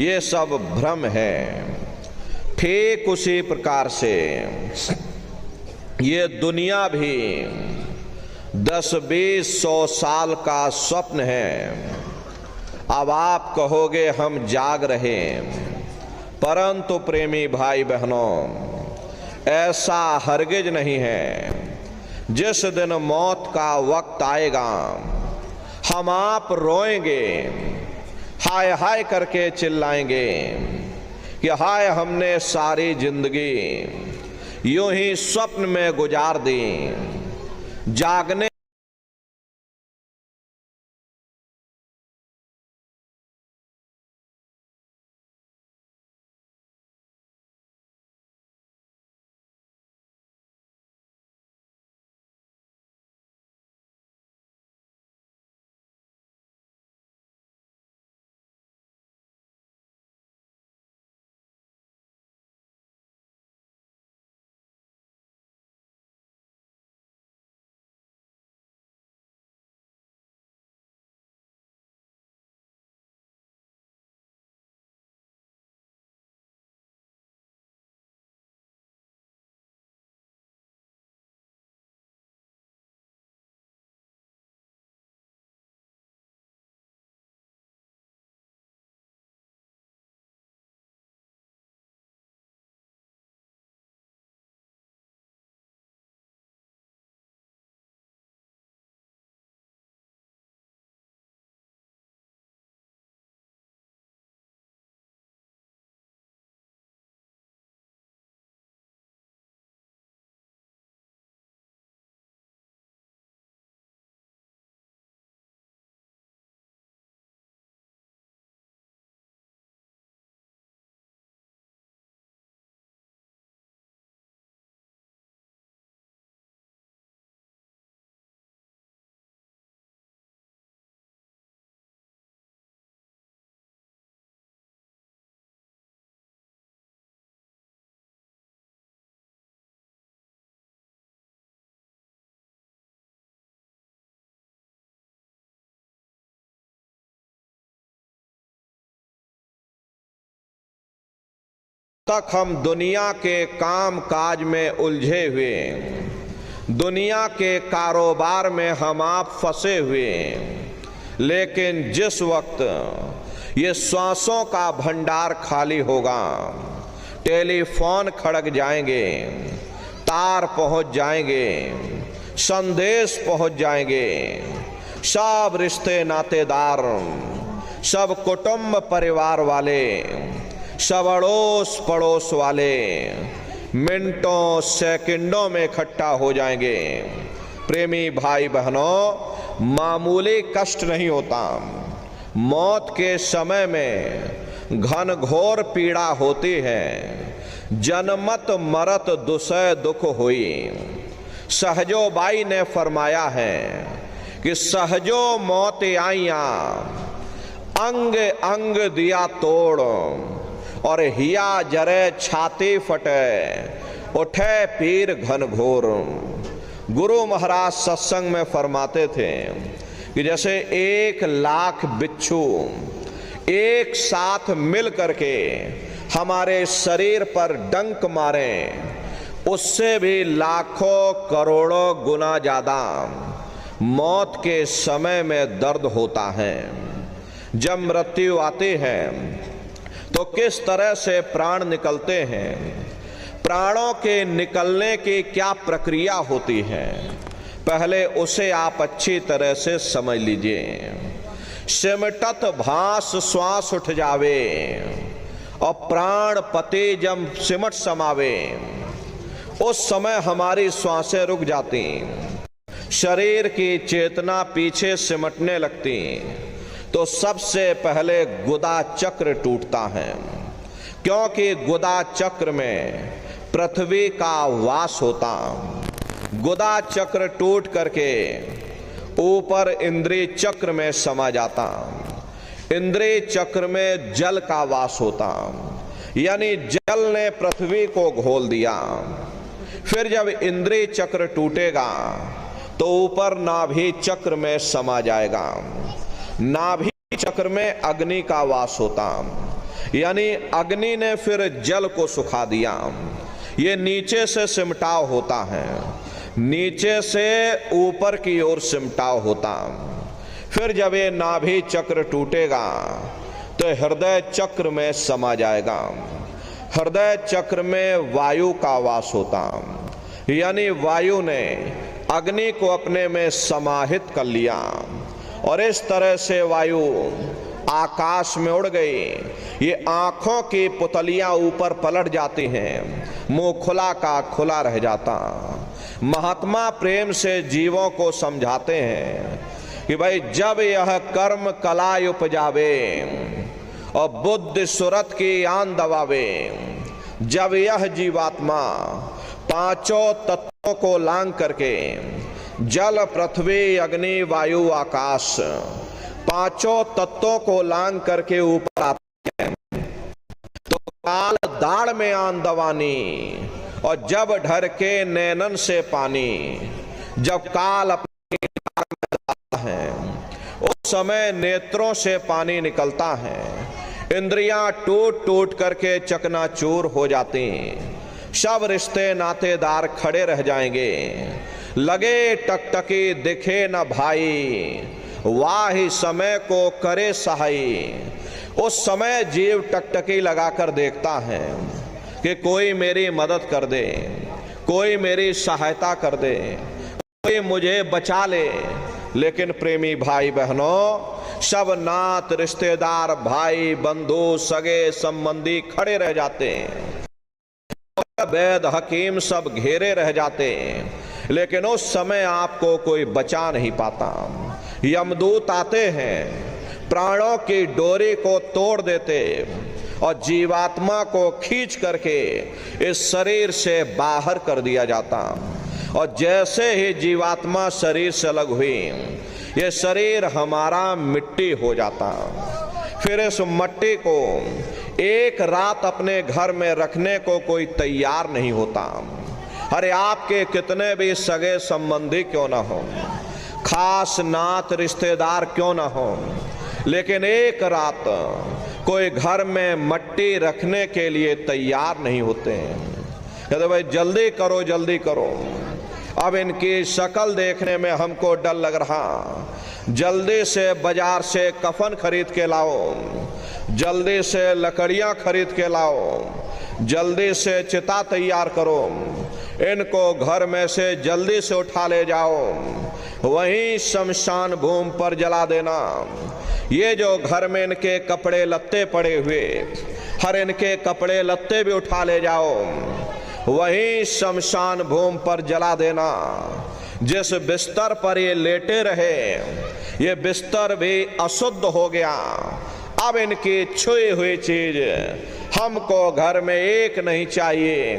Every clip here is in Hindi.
ये सब भ्रम है। ठीक उसी प्रकार से ये दुनिया भी 10-20-100 साल का स्वप्न है। अब आप कहोगे हम जाग रहे, परंतु प्रेमी भाई बहनों, ऐसा हरगिज नहीं है। जिस दिन मौत का वक्त आएगा, हम आप रोएंगे, हाय हाय करके चिल्लाएंगे कि हाय हमने सारी जिंदगी यूं ही स्वप्न में गुजार दी। जागने तक हम दुनिया के काम काज में उलझे हुए, दुनिया के कारोबार में हम आप फंसे हुए, लेकिन जिस वक्त ये श्वासों का भंडार खाली होगा, टेलीफोन खड़क जाएंगे, तार पहुंच जाएंगे, संदेश पहुंच जाएंगे, सब रिश्ते नातेदार, सब कुटुंब परिवार वाले, सब अड़ोस पड़ोस वाले मिनटों सेकंडों में इकट्ठा हो जाएंगे। प्रेमी भाई बहनों, मामूली कष्ट नहीं होता। मौत के समय में घनघोर पीड़ा होती है। जनमत मरत दुसह दुख हुई। सहजो बाई ने फरमाया है कि सहजो मौत आईया, अंग अंग दिया तोड़, और हिया जरे छाती फटे, उठे पीर घनघोर। गुरु महाराज सत्संग में फरमाते थे कि जैसे 1,00,000 बिच्छू एक साथ मिल करके हमारे शरीर पर डंक मारे, उससे भी लाखों करोड़ों गुना ज्यादा मौत के समय में दर्द होता है। जब मृत्यु आती है तो किस तरह से प्राण निकलते हैं, प्राणों के निकलने की क्या प्रक्रिया होती है, पहले उसे आप अच्छी तरह से समझ लीजिए। सिमटत भास श्वास उठ जावे, और प्राण पति जब सिमट समावे, उस समय हमारी श्वासें रुक जाती, शरीर की चेतना पीछे सिमटने लगती, तो सबसे पहले गुदा चक्र टूटता है। क्योंकि गुदा चक्र में पृथ्वी का वास होता। गुदा चक्र टूट करके ऊपर इंद्रिय चक्र में समा जाता। इंद्रिय चक्र में जल का वास होता, यानी जल ने पृथ्वी को घोल दिया। फिर जब इंद्रिय चक्र टूटेगा तो ऊपर नाभि चक्र में समा जाएगा। नाभि चक्र में अग्नि का वास होता, यानी अग्नि ने फिर जल को सुखा दिया। ये नीचे से सिमटाव होता है, नीचे से ऊपर की ओर सिमटाव होता। फिर जब ये नाभि चक्र टूटेगा तो हृदय चक्र में समा जाएगा। हृदय चक्र में वायु का वास होता, यानी वायु ने अग्नि को अपने में समाहित कर लिया और इस तरह से वायु आकाश में उड़ गई। ये आंखों की पुतलियां ऊपर पलट जाती हैं, मुंह खुला का खुला रह जाता। महात्मा प्रेम से जीवों को समझाते हैं कि भाई जब यह कर्म कला उपजावे और बुद्धि सुरत की आन दबावे, जब यह जीवात्मा पांचों तत्वों को लांग करके जल पृथ्वी अग्नि वायु आकाश पांचों तत्वों को लांग करके ऊपर आती है, तो काल दाढ़ में आन दवानी और जब ढर के नैनन से पानी, जब काल अपने है उस समय नेत्रों से पानी निकलता है। इंद्रियां टूट टूट करके चकनाचूर हो जाती, सब रिश्ते नातेदार खड़े रह जाएंगे। लगे टकटकी दिखे न भाई, वाही समय को करे सहाई। उस समय जीव टकटकी लगाकर देखता है कि कोई मेरी मदद कर दे, कोई मेरी सहायता कर दे, कोई मुझे बचा ले। लेकिन प्रेमी भाई बहनों, सब नात रिश्तेदार भाई बंधु सगे संबंधी खड़े रह जाते हैं, वैद हकीम सब घेरे रह जाते हैं, लेकिन उस समय आपको कोई बचा नहीं पाता। यमदूत आते हैं, प्राणों की डोरी को तोड़ देते और जीवात्मा को खींच करके इस शरीर से बाहर कर दिया जाता। और जैसे ही जीवात्मा शरीर से अलग हुई, ये शरीर हमारा मिट्टी हो जाता। फिर इस मिट्टी को एक रात अपने घर में रखने को कोई तैयार नहीं होता। अरे आपके कितने भी सगे संबंधी क्यों ना हो, खास नात रिश्तेदार क्यों ना हो, लेकिन एक रात कोई घर में मिट्टी रखने के लिए तैयार नहीं होते। कहते भाई जल्दी करो जल्दी करो, अब इनकी शक्ल देखने में हमको डर लग रहा, जल्दी से बाजार से कफन खरीद के लाओ, जल्दी से लकड़ियां खरीद के लाओ, जल्दी से चिता तैयार करो, इनको घर में से जल्दी से उठा ले जाओ, वहीं शमशान भूमि पर जला देना। ये जो घर में इनके कपड़े लत्ते पड़े हुए, हर इनके कपड़े लत्ते भी उठा ले जाओ, वहीं शमशान भूमि पर जला देना। जिस बिस्तर पर ये लेटे रहे, ये बिस्तर भी अशुद्ध हो गया। अब इनकी छुई हुई चीज हमको घर में एक नहीं चाहिए,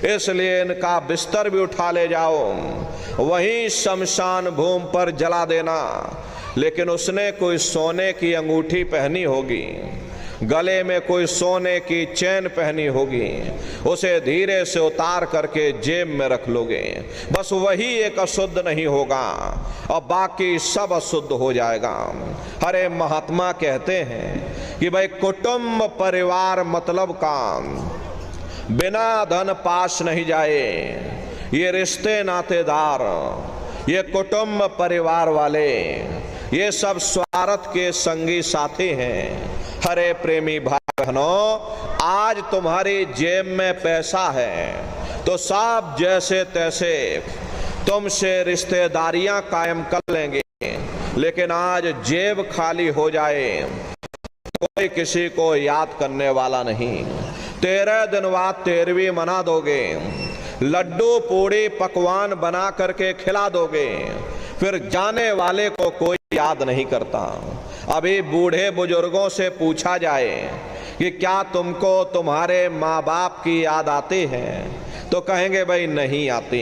इसलिए इनका बिस्तर भी उठा ले जाओ, वहीं शमशान भूमि पर जला देना। लेकिन उसने कोई सोने की अंगूठी पहनी होगी, गले में कोई सोने की चैन पहनी होगी, उसे धीरे से उतार करके जेब में रख लोगे, बस वही एक अशुद्ध नहीं होगा और बाकी सब अशुद्ध हो जाएगा। अरे महात्मा कहते हैं कि भाई कुटुंब परिवार मतलब काम, बिना धन पास नहीं जाए। ये रिश्ते नातेदार, ये कुटुंब परिवार वाले, ये सब स्वार्थ के संगी साथी हैं। हरे प्रेमी भाई बहनों, आज तुम्हारी जेब में पैसा है तो सब जैसे तैसे तुमसे रिश्तेदारियां कायम कर लेंगे, लेकिन आज जेब खाली हो जाए कोई किसी को याद करने वाला नहीं। 13 दिन बाद 13वीं मना दोगे, लड्डू पूड़ी पकवान बना करके खिला दोगे, फिर जाने वाले को कोई याद नहीं करता। अभी बूढ़े बुजुर्गों से पूछा जाए कि क्या तुमको तुम्हारे माँ बाप की याद आती है, तो कहेंगे भाई नहीं आती।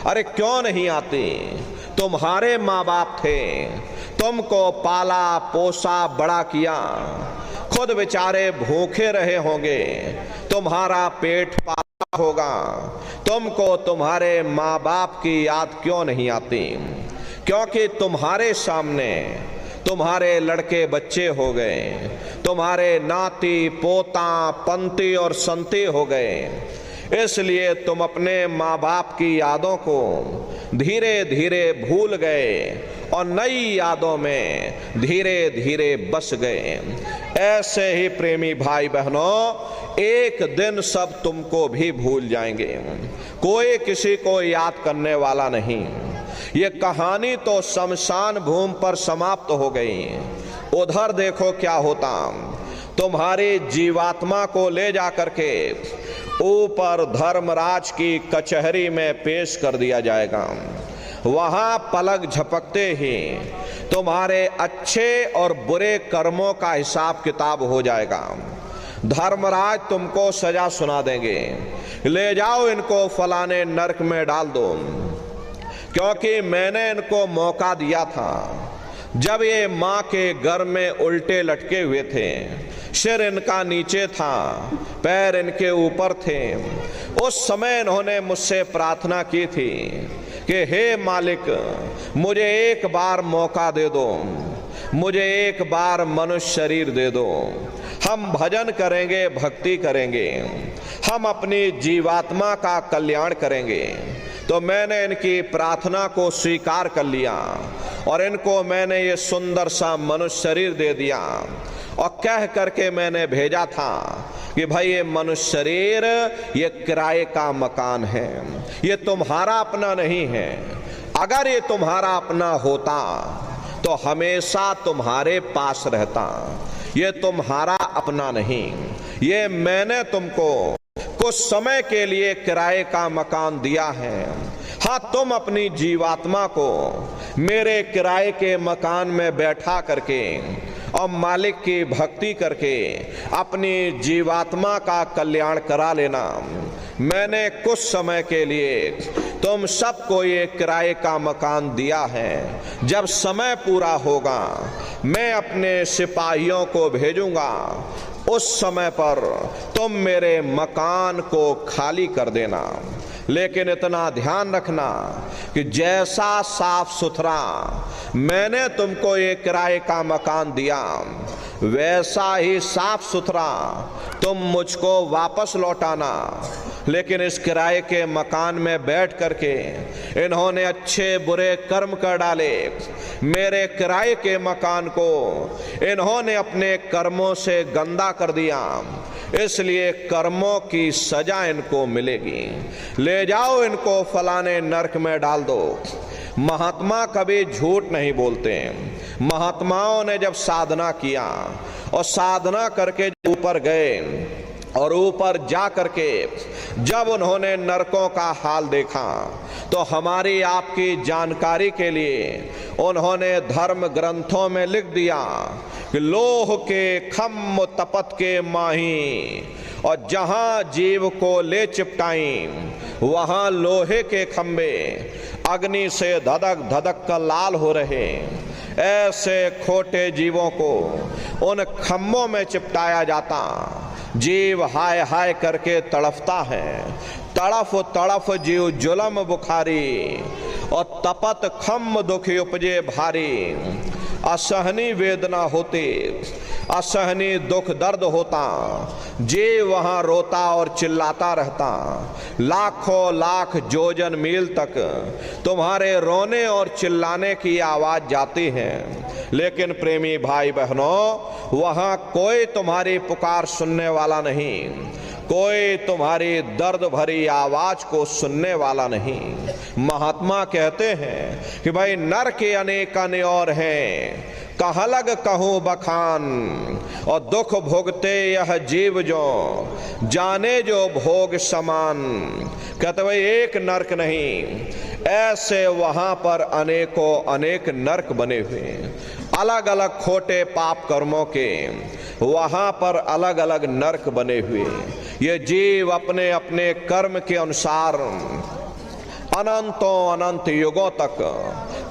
अरे क्यों नहीं आती? तुम्हारे माँ बाप थे, तुमको पाला पोसा बड़ा किया, खुद बेचारे भूखे रहे होंगे, तुम्हारा पेट पाला होगा, तुमको तुम्हारे माँ बाप की याद क्यों नहीं आती? क्योंकि तुम्हारे सामने तुम्हारे लड़के बच्चे हो गए, तुम्हारे नाती पोता पंती और संती हो गए। इसलिए तुम अपने माँ बाप की यादों को धीरे धीरे भूल गए और नई यादों में धीरे धीरे बस गए। ऐसे ही प्रेमी भाई बहनों, एक दिन सब तुमको भी भूल जाएंगे। कोई किसी को याद करने वाला नहीं। ये कहानी तो शमशान भूमि पर समाप्त हो गई। उधर देखो क्या होता, तुम्हारी जीवात्मा को ले जा करके ऊपर धर्मराज की कचहरी में पेश कर दिया जाएगा। वहां पलक झपकते ही तुम्हारे अच्छे और बुरे कर्मों का हिसाब किताब हो जाएगा। धर्मराज तुमको सजा सुना देंगे, ले जाओ इनको फलाने नरक में डाल दो, क्योंकि मैंने इनको मौका दिया था जब ये माँ के गर्भ में उल्टे लटके हुए थे, सिर इनका नीचे था, पैर इनके ऊपर थे। उस समय इन्होंने मुझसे प्रार्थना की थी कि हे मालिक, मुझे एक बार मौका दे दो, मुझे एक बार मनुष्य शरीर दे दो, हम भजन करेंगे, भक्ति करेंगे, हम अपनी जीवात्मा का कल्याण करेंगे। तो मैंने इनकी प्रार्थना को स्वीकार कर लिया और इनको मैंने ये सुंदर सा मनुष्य शरीर दे दिया और कह करके मैंने भेजा था कि भाई ये मनुष्य शरीर ये किराए का मकान है, ये तुम्हारा अपना नहीं है। अगर ये तुम्हारा अपना होता तो हमेशा तुम्हारे पास रहता। ये तुम्हारा अपना नहीं, ये मैंने तुमको कुछ समय के लिए किराए का मकान दिया है। हाँ, तुम अपनी जीवात्मा को मेरे किराए के मकान में बैठा करके और मालिक की भक्ति करके अपनी जीवात्मा का कल्याण करा लेना। मैंने कुछ समय के लिए तुम सबको ये किराए का मकान दिया है। जब समय पूरा होगा मैं अपने सिपाहियों को भेजूंगा, उस समय पर तुम मेरे मकान को खाली कर देना। लेकिन इतना ध्यान रखना कि जैसा साफ सुथरा मैंने तुमको ये किराए का मकान दिया, वैसा ही साफ सुथरा तुम मुझको वापस लौटाना। लेकिन इस किराए के मकान में बैठ करके इन्होंने अच्छे बुरे कर्म कर डाले। मेरे किराए के मकान को इन्होंने अपने कर्मों से गंदा कर दिया, इसलिए कर्मों की सजा इनको मिलेगी। ले जाओ इनको फलाने नरक में डाल दो। महात्मा कभी झूठ नहीं बोलते। महात्माओं ने जब साधना किया और साधना करके ऊपर गए और ऊपर जा करके जब उन्होंने नरकों का हाल देखा तो हमारी आपकी जानकारी के लिए उन्होंने धर्म ग्रंथों में लिख दिया कि लोह के खम्म तपत के माही, और जहां जीव को ले चिपटाई वहां लोहे के खंबे अग्नि से धधक धधक कर लाल हो रहे। ऐसे खोटे जीवों को उन खम्भों में चिपटाया जाता। जीव हाय हाय करके तड़फता है, तड़फ तड़फ जीव जुलम बुखारी, और तपत खम्म दुखी उपजे भारी। असहनी वेदना होती, असहनी दुख दर्द होता, जीव वहां रोता और चिल्लाता रहता। लाखों लाख जोजन मील तक तुम्हारे रोने और चिल्लाने की आवाज जाती है, लेकिन प्रेमी भाई बहनों, वहां कोई तुम्हारी पुकार सुनने वाला नहीं, कोई तुम्हारी दर्द भरी आवाज को सुनने वाला नहीं। महात्मा कहते हैं कि भाई नर के अनेक और हैं, कहाँ लग कहूँ बखान, और दुख भोगते यह जीव जो जाने जो भोग समान। कहते भाई एक नरक नहीं, ऐसे वहां पर अनेकों अनेक नरक बने हुए, अलग अलग खोटे पाप कर्मों के वहां पर अलग अलग नरक बने हुए। ये जीव अपने अपने कर्म के अनुसार अनंतों अनंत युगों तक,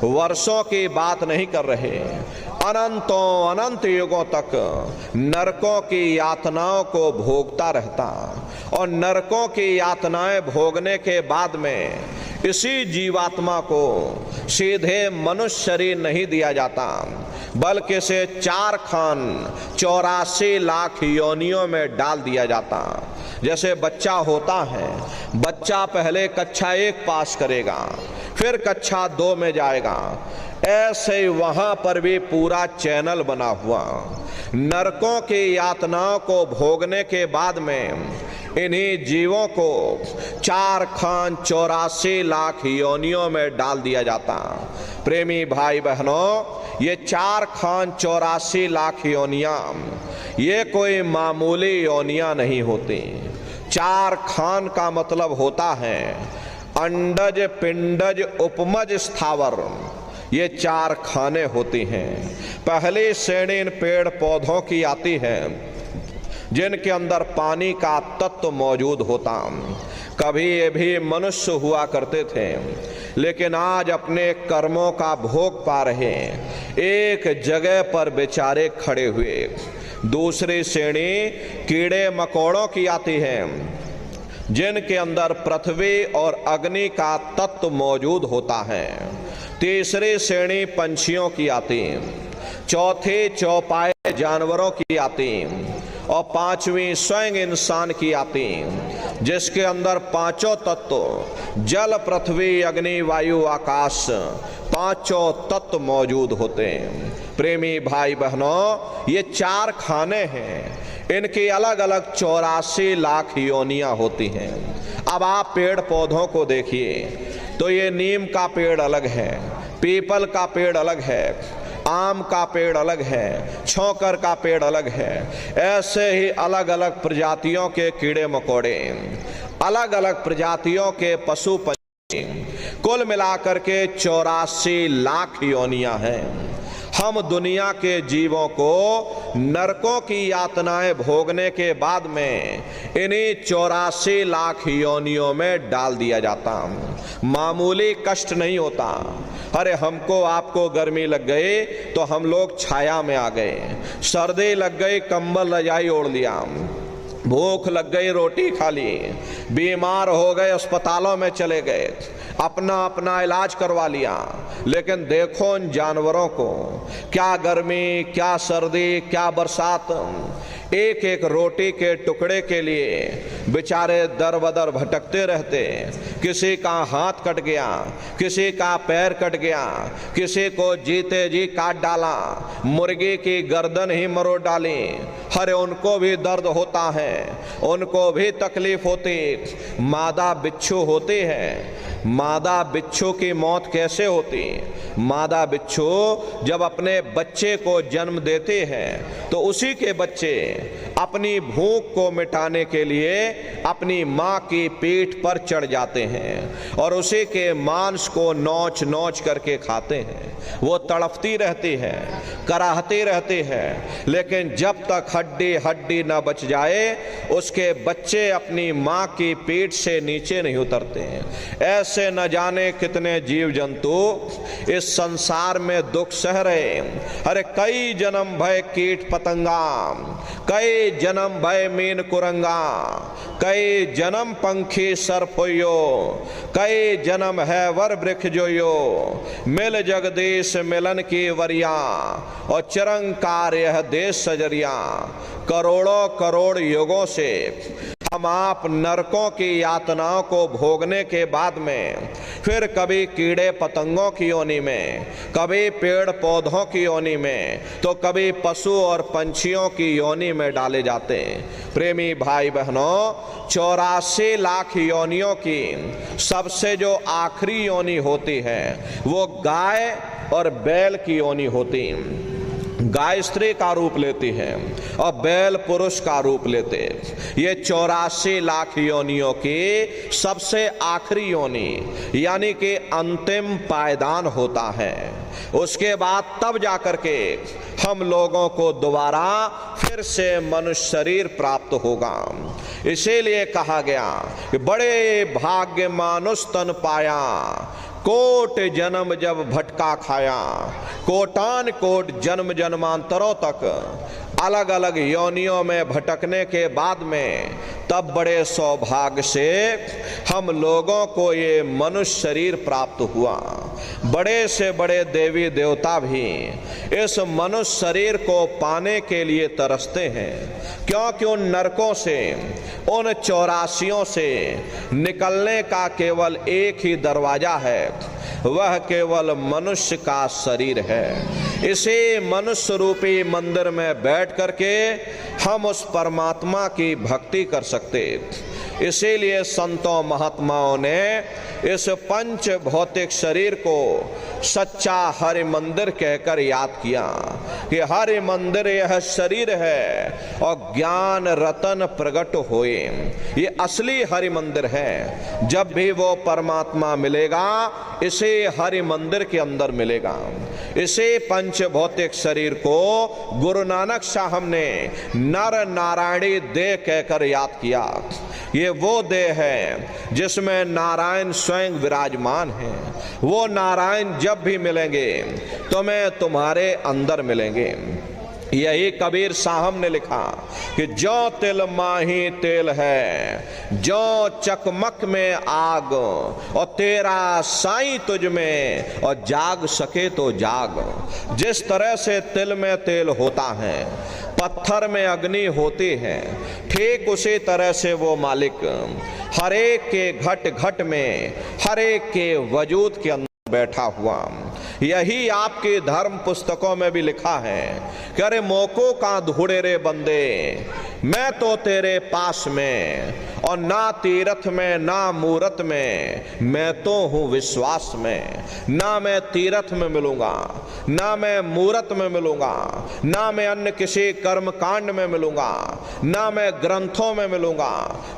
वर्षों की बात नहीं कर रहे, अनंतों अनंत युगों तक नरकों की यातनाओं को भोगता रहता। और नरकों की यातनाएं भोगने के बाद में इसी जीवात्मा को सीधे मनुष्य शरीर नहीं दिया जाता, बल्कि इसे 4 खान 84 लाख योनियों में डाल दिया जाता। जैसे बच्चा होता है, बच्चा पहले कक्षा 1 पास करेगा, फिर कक्षा 2 में जाएगा, ऐसे ही वहां पर भी पूरा चैनल बना हुआ। नरकों की यातनाओं को भोगने के बाद में इन्हीं जीवों को 4 खान 84 लाख योनियों में डाल दिया जाता। प्रेमी भाई बहनों, ये 4 खान 84 लाख योनियां ये कोई मामूली योनियां नहीं होती। 4 खान का मतलब होता है अंडज, पिंडज, उपमज, स्थावर, ये 4 खाने होती हैं। पहली श्रेणी इन पेड़ पौधों की आती है जिनके अंदर पानी का तत्व मौजूद होता। कभी ये भी मनुष्य हुआ करते थे, लेकिन आज अपने कर्मों का भोग पा रहे एक जगह पर बेचारे खड़े हुए। दूसरी श्रेणी कीड़े मकोड़ों की आती है जिनके अंदर पृथ्वी और अग्नि का तत्व मौजूद होता है। तीसरी श्रेणी पंछियों की आती, चौथी चौपाए जानवरों की आती और 5वीं स्वयं इंसान की आती, जिसके अंदर 5 तत्व जल, पृथ्वी, अग्नि, वायु, आकाश 5 तत्व मौजूद होते हैं। प्रेमी भाई बहनों, ये 4 खाने हैं, इनकी अलग अलग 84 लाख योनियां होती हैं। अब आप पेड़ पौधों को देखिए तो ये नीम का पेड़ अलग है, पीपल का पेड़ अलग है, आम का पेड़ अलग है, छौकर का पेड़ अलग है। ऐसे ही अलग अलग प्रजातियों के कीड़े मकोड़े, अलग अलग प्रजातियों के पशु पक्षी, कुल मिलाकर के 84 लाख योनियां हैं। हम दुनिया के जीवों को नरकों की यातनाएं भोगने के बाद में इन्हीं 84 लाख योनियों में डाल दिया जाता। मामूली कष्ट नहीं होता। अरे हमको आपको गर्मी लग गई तो हम लोग छाया में आ गए, सर्दी लग गई कंबल रजाई ओढ़ लिया, भूख लग गई रोटी खा ली, बीमार हो गए अस्पतालों में चले गए, अपना अपना इलाज करवा लिया। लेकिन देखो उन जानवरों को, क्या गर्मी, क्या सर्दी, क्या बरसात, एक एक रोटी के टुकड़े के लिए बेचारे दर बदर भटकते रहते। किसी का हाथ कट गया, किसी का पैर कट गया, किसी को जीते जी काट डाला, मुर्गी की गर्दन ही मरोड़ डाली। अरे उनको भी दर्द होता है, उनको भी तकलीफ होती। मादा बिच्छू होती है, मादा बिच्छू की मौत कैसे होती? मादा बिच्छू जब अपने बच्चे को जन्म देते हैं तो उसी के बच्चे अपनी भूख को मिटाने के लिए अपनी माँ की पीठ पर चढ़ जाते हैं और उसी के मांस को नोच नोच करके खाते हैं। वो तड़पती रहती है, कराहती रहती है, लेकिन जब तक हड्डी हड्डी न बच जाए उसके बच्चे अपनी माँ की पीठ से नीचे नहीं उतरते हैं। ऐसे न जाने कितने जीव जंतु इस संसार में दुख सह रहे। अरे कई जन्म भय कीट पतंगा, कई जन्म भय मीन कुरंगा, कई जन्म पंखी सर्प होयो, कई जन्म है वर वृक्ष जोयो, मिल जगदीश मिलन की वरिया और चिरंकार यह देश सजरिया। करोड़ों करोड़ युगों से हम आप नरकों की यातनाओं को भोगने के बाद में फिर कभी कीड़े पतंगों की योनि में, कभी पेड़ पौधों की योनि में, तो कभी पशु और पंछियों की योनि में डाले जाते हैं। प्रेमी भाई बहनों, 84 लाख योनियों की सबसे जो आखिरी योनि होती है वो गाय और बैल की योनि होती। गाय स्त्री का रूप लेती है और बैल पुरुष का रूप लेते। ये 84 लाख योनियों की सबसे आखिरी योनि यानी कि अंतिम पायदान होता है। उसके बाद तब जाकर के हम लोगों को दोबारा फिर से मनुष्य शरीर प्राप्त होगा। इसीलिए कहा गया कि बड़े भाग्य मानुष तन पाया, कोट जन्म जब भटका खाया। कोटान कोट जन्म जन्मांतरों तक अलग अलग योनियों में भटकने के बाद में तब बड़े सौभाग्य से हम लोगों को ये मनुष्य शरीर प्राप्त हुआ। बड़े से बड़े देवी देवता भी इस मनुष्य शरीर को पाने के लिए तरसते हैं, क्योंकि उन नरकों से, उन 84 से निकलने का केवल एक ही दरवाजा है, वह केवल मनुष्य का शरीर है। इसी मनुष्य रूपी मंदिर में बैठ करके हम उस परमात्मा की भक्ति कर सकते। इसीलिए संतों महात्माओं ने इस पंच भौतिक शरीर को सच्चा हरि मंदिर कहकर याद किया कि हरि मंदिर यह शरीर है और ज्ञान रतन प्रकट होए। ये असली हरि मंदिर है। जब भी वो परमात्मा मिलेगा इसे हरि मंदिर के अंदर मिलेगा। इसे पंच भौतिक शरीर को गुरु नानक साहब ने नर नारायणी देह कहकर याद किया। ये वो देह है जिसमें नारायण स्वयं विराजमान है। वो नारायण जब भी मिलेंगे तुम्हें तुम्हारे अंदर मिलेंगे। यही कबीर साहब ने लिखा कि जो तिल माही तेल है, जो चकमक में आग, और तेरा साईं तुझ में, और जाग सके तो जाग। जिस तरह से तिल में तेल होता है, पत्थर में अग्नि होती है, ठीक उसी तरह से वो मालिक हर एक के घट घट में, हर एक के वजूद के अंदर बैठा हुआ। यही आपके धर्म पुस्तकों में भी लिखा है कि अरे मोको का धूड़े रे बंदे, मैं तो तेरे पास में, और ना तीरथ में ना मूरत में, मैं तो हूँ विश्वास में। ना मैं तीरथ में मिलूंगा, ना मैं मूरत में मिलूंगा, ना मैं अन्य किसी कर्म कांड में मिलूंगा, ना मैं ग्रंथों में मिलूंगा,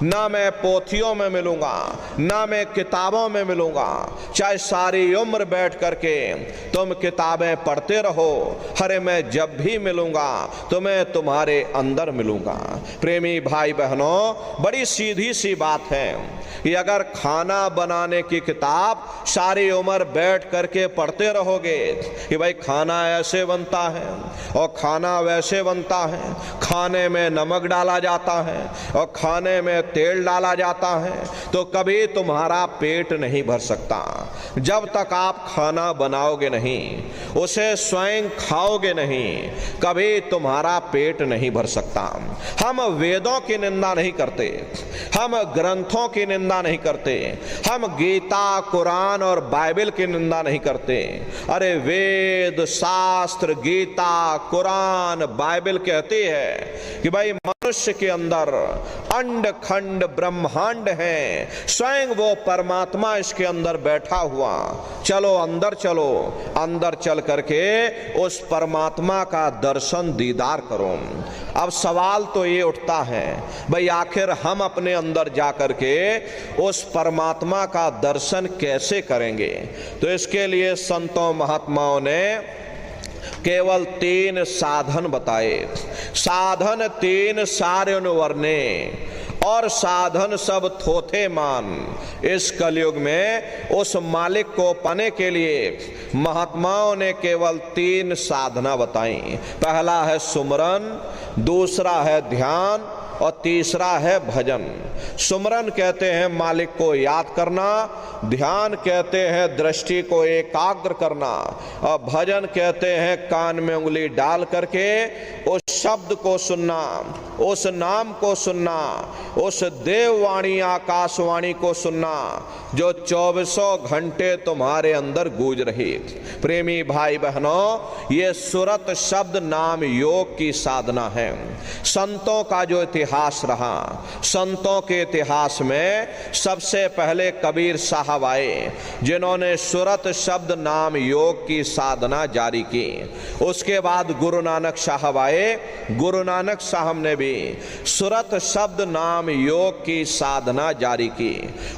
ना मैं पोथियों में मिलूंगा, ना मैं किताबों में मिलूंगा। चाहे सारी उम्र बैठ करके तुम किताबें पढ़ते रहो, अरे मैं जब भी मिलूंगा तो मैं तुम्हारे अंदर मिलूंगा। प्रेमी भाई बहनों, बड़ी सीधी सी बात है कि अगर खाना बनाने की किताब सारी उम्र बैठ करके पढ़ते रहोगे कि भाई खाना ऐसे बनता है और खाना वैसे बनता है, खाने में नमक डाला जाता है और खाने में तेल डाला जाता है, तो कभी तुम्हारा पेट नहीं भर सकता। जब तक आप खाना बनाओगे नहीं, उसे स्वयं खाओगे नहीं, कभी तुम्हारा पेट नहीं भर सकता। हम वेदों की निंदा नहीं करते, हम ग्रंथों की निंदा नहीं करते, हम गीता, कुरान और बाइबल की निंदा नहीं करते। अरे वेद, शास्त्र, गीता, कुरान, बाइबल कहती है कि भाई मनुष्य के अंदर अंड खंड ब्रह्मांड है, स्वयं वो परमात्मा इसके अंदर बैठा हुआ। चलो अंदर चलो, अंदर चल करके उस परमात्मा का दर्शन दीदार करो। अब सवाल तो ये उठता है, भाई आखिर हम अपने अंदर जा करके उस परमात्मा का दर्शन कैसे करेंगे? तो इसके लिए संतों महात्माओं ने केवल 3 साधन बताए। साधन 3 सार्यन वर्णे, और साधन सब थोथे मान। इस कलयुग में उस मालिक को पाने के लिए महात्माओं ने केवल 3 साधना बताई। पहला है सुमरन, दूसरा है ध्यान, और तीसरा है भजन। सुमरन कहते हैं मालिक को याद करना, ध्यान कहते हैं दृष्टि को एकाग्र करना, और भजन कहते हैं कान में उंगली डाल करके उस शब्द को सुनना, उस नाम को सुनना, उस देववाणी आकाशवाणी को सुनना जो 24 घंटे तुम्हारे अंदर गूंज रही। प्रेमी भाई बहनों, ये सुरत शब्द नाम योग की साधना है। संतों का जो इतिहास रहा, संतों के इतिहास में सबसे पहले कबीर साहब आए जिन्होंने सुरत शब्द नाम योग की साधना जारी की। उसके बाद गुरु नानक साहब आए, गुरु नानक साहब ने भी सुरत शब्द नाम योग की साधना जारी की।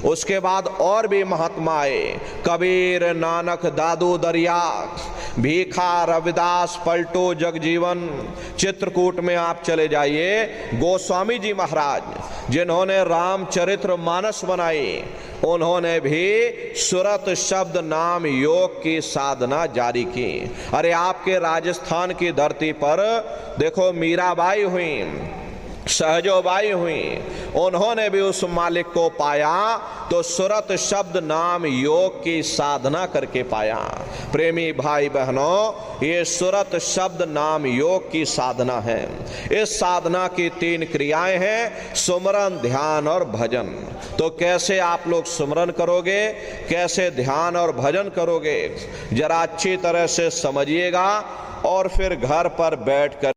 उसके बाद और भी महात्मा आए, कबीर, नानक, दादू दरिया, भीखा, रविदास, पलटू, जगजीवन। चित्रकूट में आप चले जाइए, गोस्वामी जी महाराज जिन्होंने रामचरित्र मानस बनाई, उन्होंने भी सुरत शब्द नाम योग की साधना जारी की। अरे आपके राजस्थान की धरती पर देखो मीराबाई हुई, सहजोबाई हुई, उन्होंने भी उस मालिक को पाया तो सुरत शब्द नाम योग की साधना करके पाया। प्रेमी भाई बहनों, ये सुरत शब्द नाम योग की साधना है। इस साधना की 3 क्रियाएं हैं, सुमरन, ध्यान और भजन। तो कैसे आप लोग सुमरन करोगे, कैसे ध्यान और भजन करोगे, जरा अच्छी तरह से समझिएगा और फिर घर पर बैठकर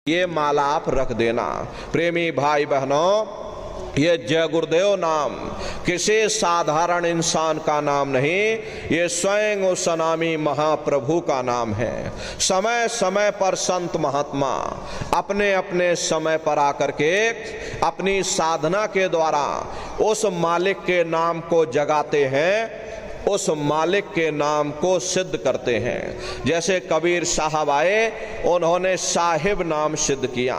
ये माला आप रख देना। प्रेमी भाई बहनों, ये जय गुरुदेव नाम किसी साधारण इंसान का नाम नहीं, ये स्वयं उस अनामी महाप्रभु का नाम है। समय समय पर संत महात्मा अपने अपने समय पर आकर के अपनी साधना के द्वारा उस मालिक के नाम को जगाते हैं, उस मालिक के नाम को सिद्ध करते हैं। जैसे कबीर साहब आए, उन्होंने साहिब नाम सिद्ध किया।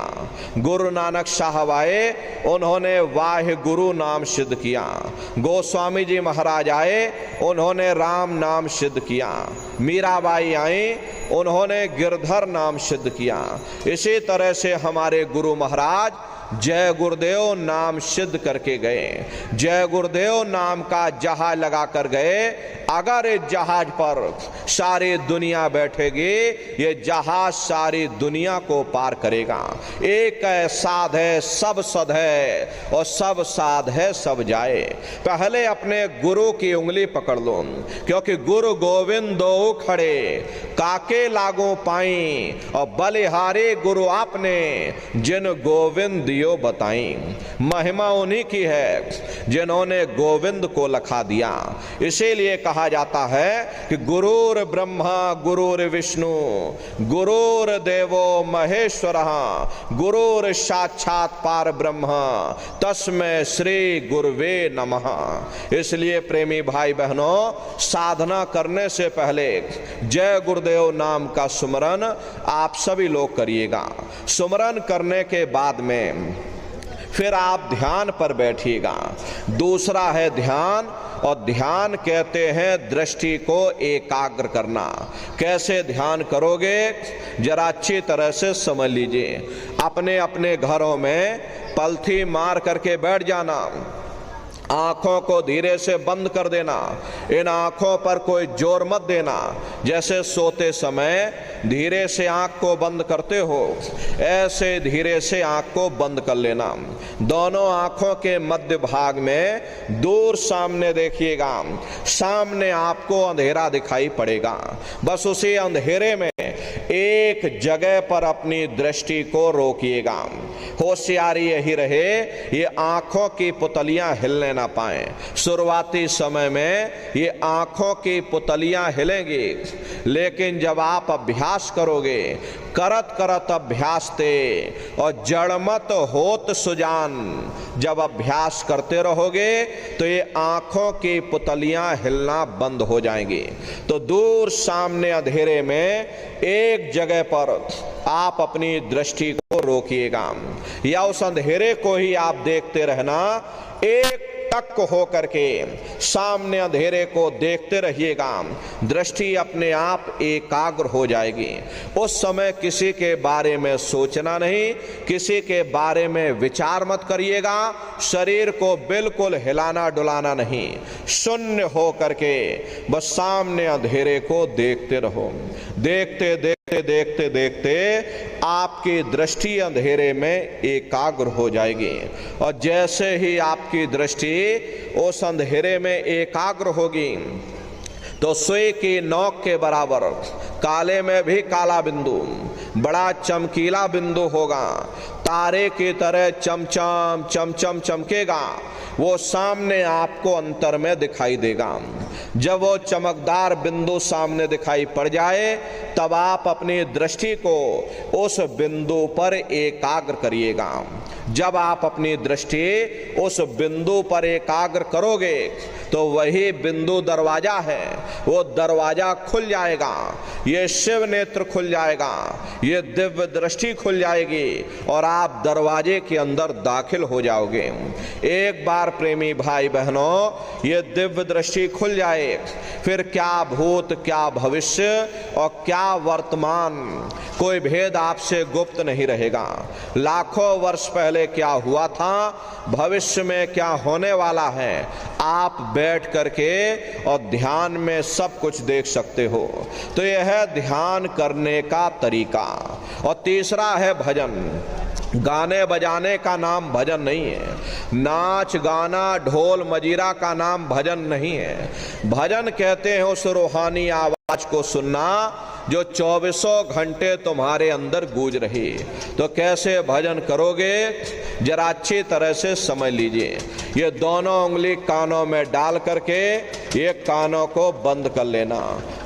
गुरु नानक साहब आए, उन्होंने वाहे गुरु नाम सिद्ध किया। गोस्वामी जी महाराज आए, उन्होंने राम नाम सिद्ध किया। मीराबाई आई, उन्होंने गिरधर नाम सिद्ध किया। इसी तरह से हमारे गुरु महाराज जय गुरुदेव नाम सिद्ध करके गए। जय गुरुदेव नाम का जहाज लगा कर गए। अगर इस जहाज पर सारी दुनिया बैठेगी, ये जहाज सारी दुनिया को पार करेगा। एक है साध है सब सद है, और सब साध है सब जाए। पहले अपने गुरु की उंगली पकड़ लो, क्योंकि गुरु गोविंद दो खड़े काके लागो पाई, और बलिहारी गुरु आपने जिन गोविंद दियो बताई। महिमा उन्हीं की है जिन्होंने गोविंद को लखा दिया। इसीलिए कहा जाता है कि गुरुर ब्रह्मा गुरुर विष्णु गुरुर देवो महेश्वरः गुरुर साक्षात पार ब्रह्म तस्मै श्री गुरुवे नमः। इसलिए प्रेमी भाई बहनों, साधना करने से पहले जय गुरुदेव नाम का सुमरन आप सभी लोग करिएगा। सुमरन करने के बाद में फिर आप ध्यान पर बैठिएगा। दूसरा है ध्यान, और ध्यान कहते हैं दृष्टि को एकाग्र करना। कैसे ध्यान करोगे, जरा अच्छी तरह से समझ लीजिए। अपने अपने घरों में पलथी मार करके बैठ जाना, आंखों को धीरे से बंद कर देना। इन आंखों पर कोई जोर मत देना। जैसे सोते समय धीरे से आंख को बंद करते हो, ऐसे धीरे से आंख को बंद कर लेना। दोनों आंखों के मध्य भाग में दूर सामने देखिएगा, सामने आपको अंधेरा दिखाई पड़ेगा। बस उसी अंधेरे में एक जगह पर अपनी दृष्टि को रोकिएगा। होशियारी यही रहे ये आंखों की पुतलियां हिलने ना पाए। शुरुआती समय में ये आंखों की पुतलियां हिलेंगी, लेकिन जब आप अभ्यास करोगे, करत करत अभ्यास ते और जड़मत होत सुजान, जब अभ्यास करते रहोगे तो ये आंखों की पुतलियां हिलना बंद हो जाएंगी। तो दूर सामने अंधेरे में एक जगह पर आप अपनी दृष्टि को रोकिएगा या उस अंधेरे को ही आप देखते रहना। एक टक हो करके सामने अंधेरे को देखते रहिएगा, दृष्टि अपने आप एकाग्र हो जाएगी। उस समय किसी के बारे में सोचना नहीं, किसी के बारे में विचार मत करिएगा, शरीर को बिल्कुल हिलाना डुलाना नहीं, शून्य हो करके बस सामने अंधेरे को देखते रहो। देखते देखते देखते देखते आपकी दृष्टि अंधेरे में एकाग्र हो जाएगी और जैसे ही आपकी दृष्टि उस अंधेरे में एकाग्र होगी तो सुई की नोक के बराबर काले में भी काला बिंदु, बड़ा चमकीला बिंदु होगा, तारे की तरह चमचम चमचम चमकेगा, वो सामने आपको अंतर में दिखाई देगा। जब वो चमकदार बिंदु सामने दिखाई पड़ जाए तब आप अपनी दृष्टि को उस बिंदु पर एकाग्र करिएगा। जब आप अपनी दृष्टि उस बिंदु पर एकाग्र करोगे तो वही बिंदु दरवाजा है, वो दरवाजा खुल जाएगा, ये शिव नेत्र खुल जाएगा, ये दिव्य दृष्टि खुल जाएगी और आप दरवाजे के अंदर दाखिल हो जाओगे। एक बार प्रेमी भाई बहनों ये दिव्य दृष्टि खुल जाए, फिर क्या भूत क्या भविष्य और क्या वर्तमान कोई भेद आपसे गुप्त नहीं रहेगा। लाखों वर्ष पहले क्या हुआ था, भविष्य में क्या होने वाला है, आप बैठ करके और ध्यान में सब कुछ देख सकते हो। तो यह है ध्यान करने का तरीका। और तीसरा है भजन। गाने बजाने का नाम भजन नहीं है, नाच गाना ढोल मजीरा का नाम भजन नहीं है। भजन कहते हैं उस रूहानी आवाज को सुनना जो 24 घंटे तुम्हारे अंदर गूंज रही। तो कैसे भजन करोगे, जरा अच्छी तरह से समझ लीजिए। ये दोनों उंगली कानों में डाल करके ये कानों को बंद कर लेना।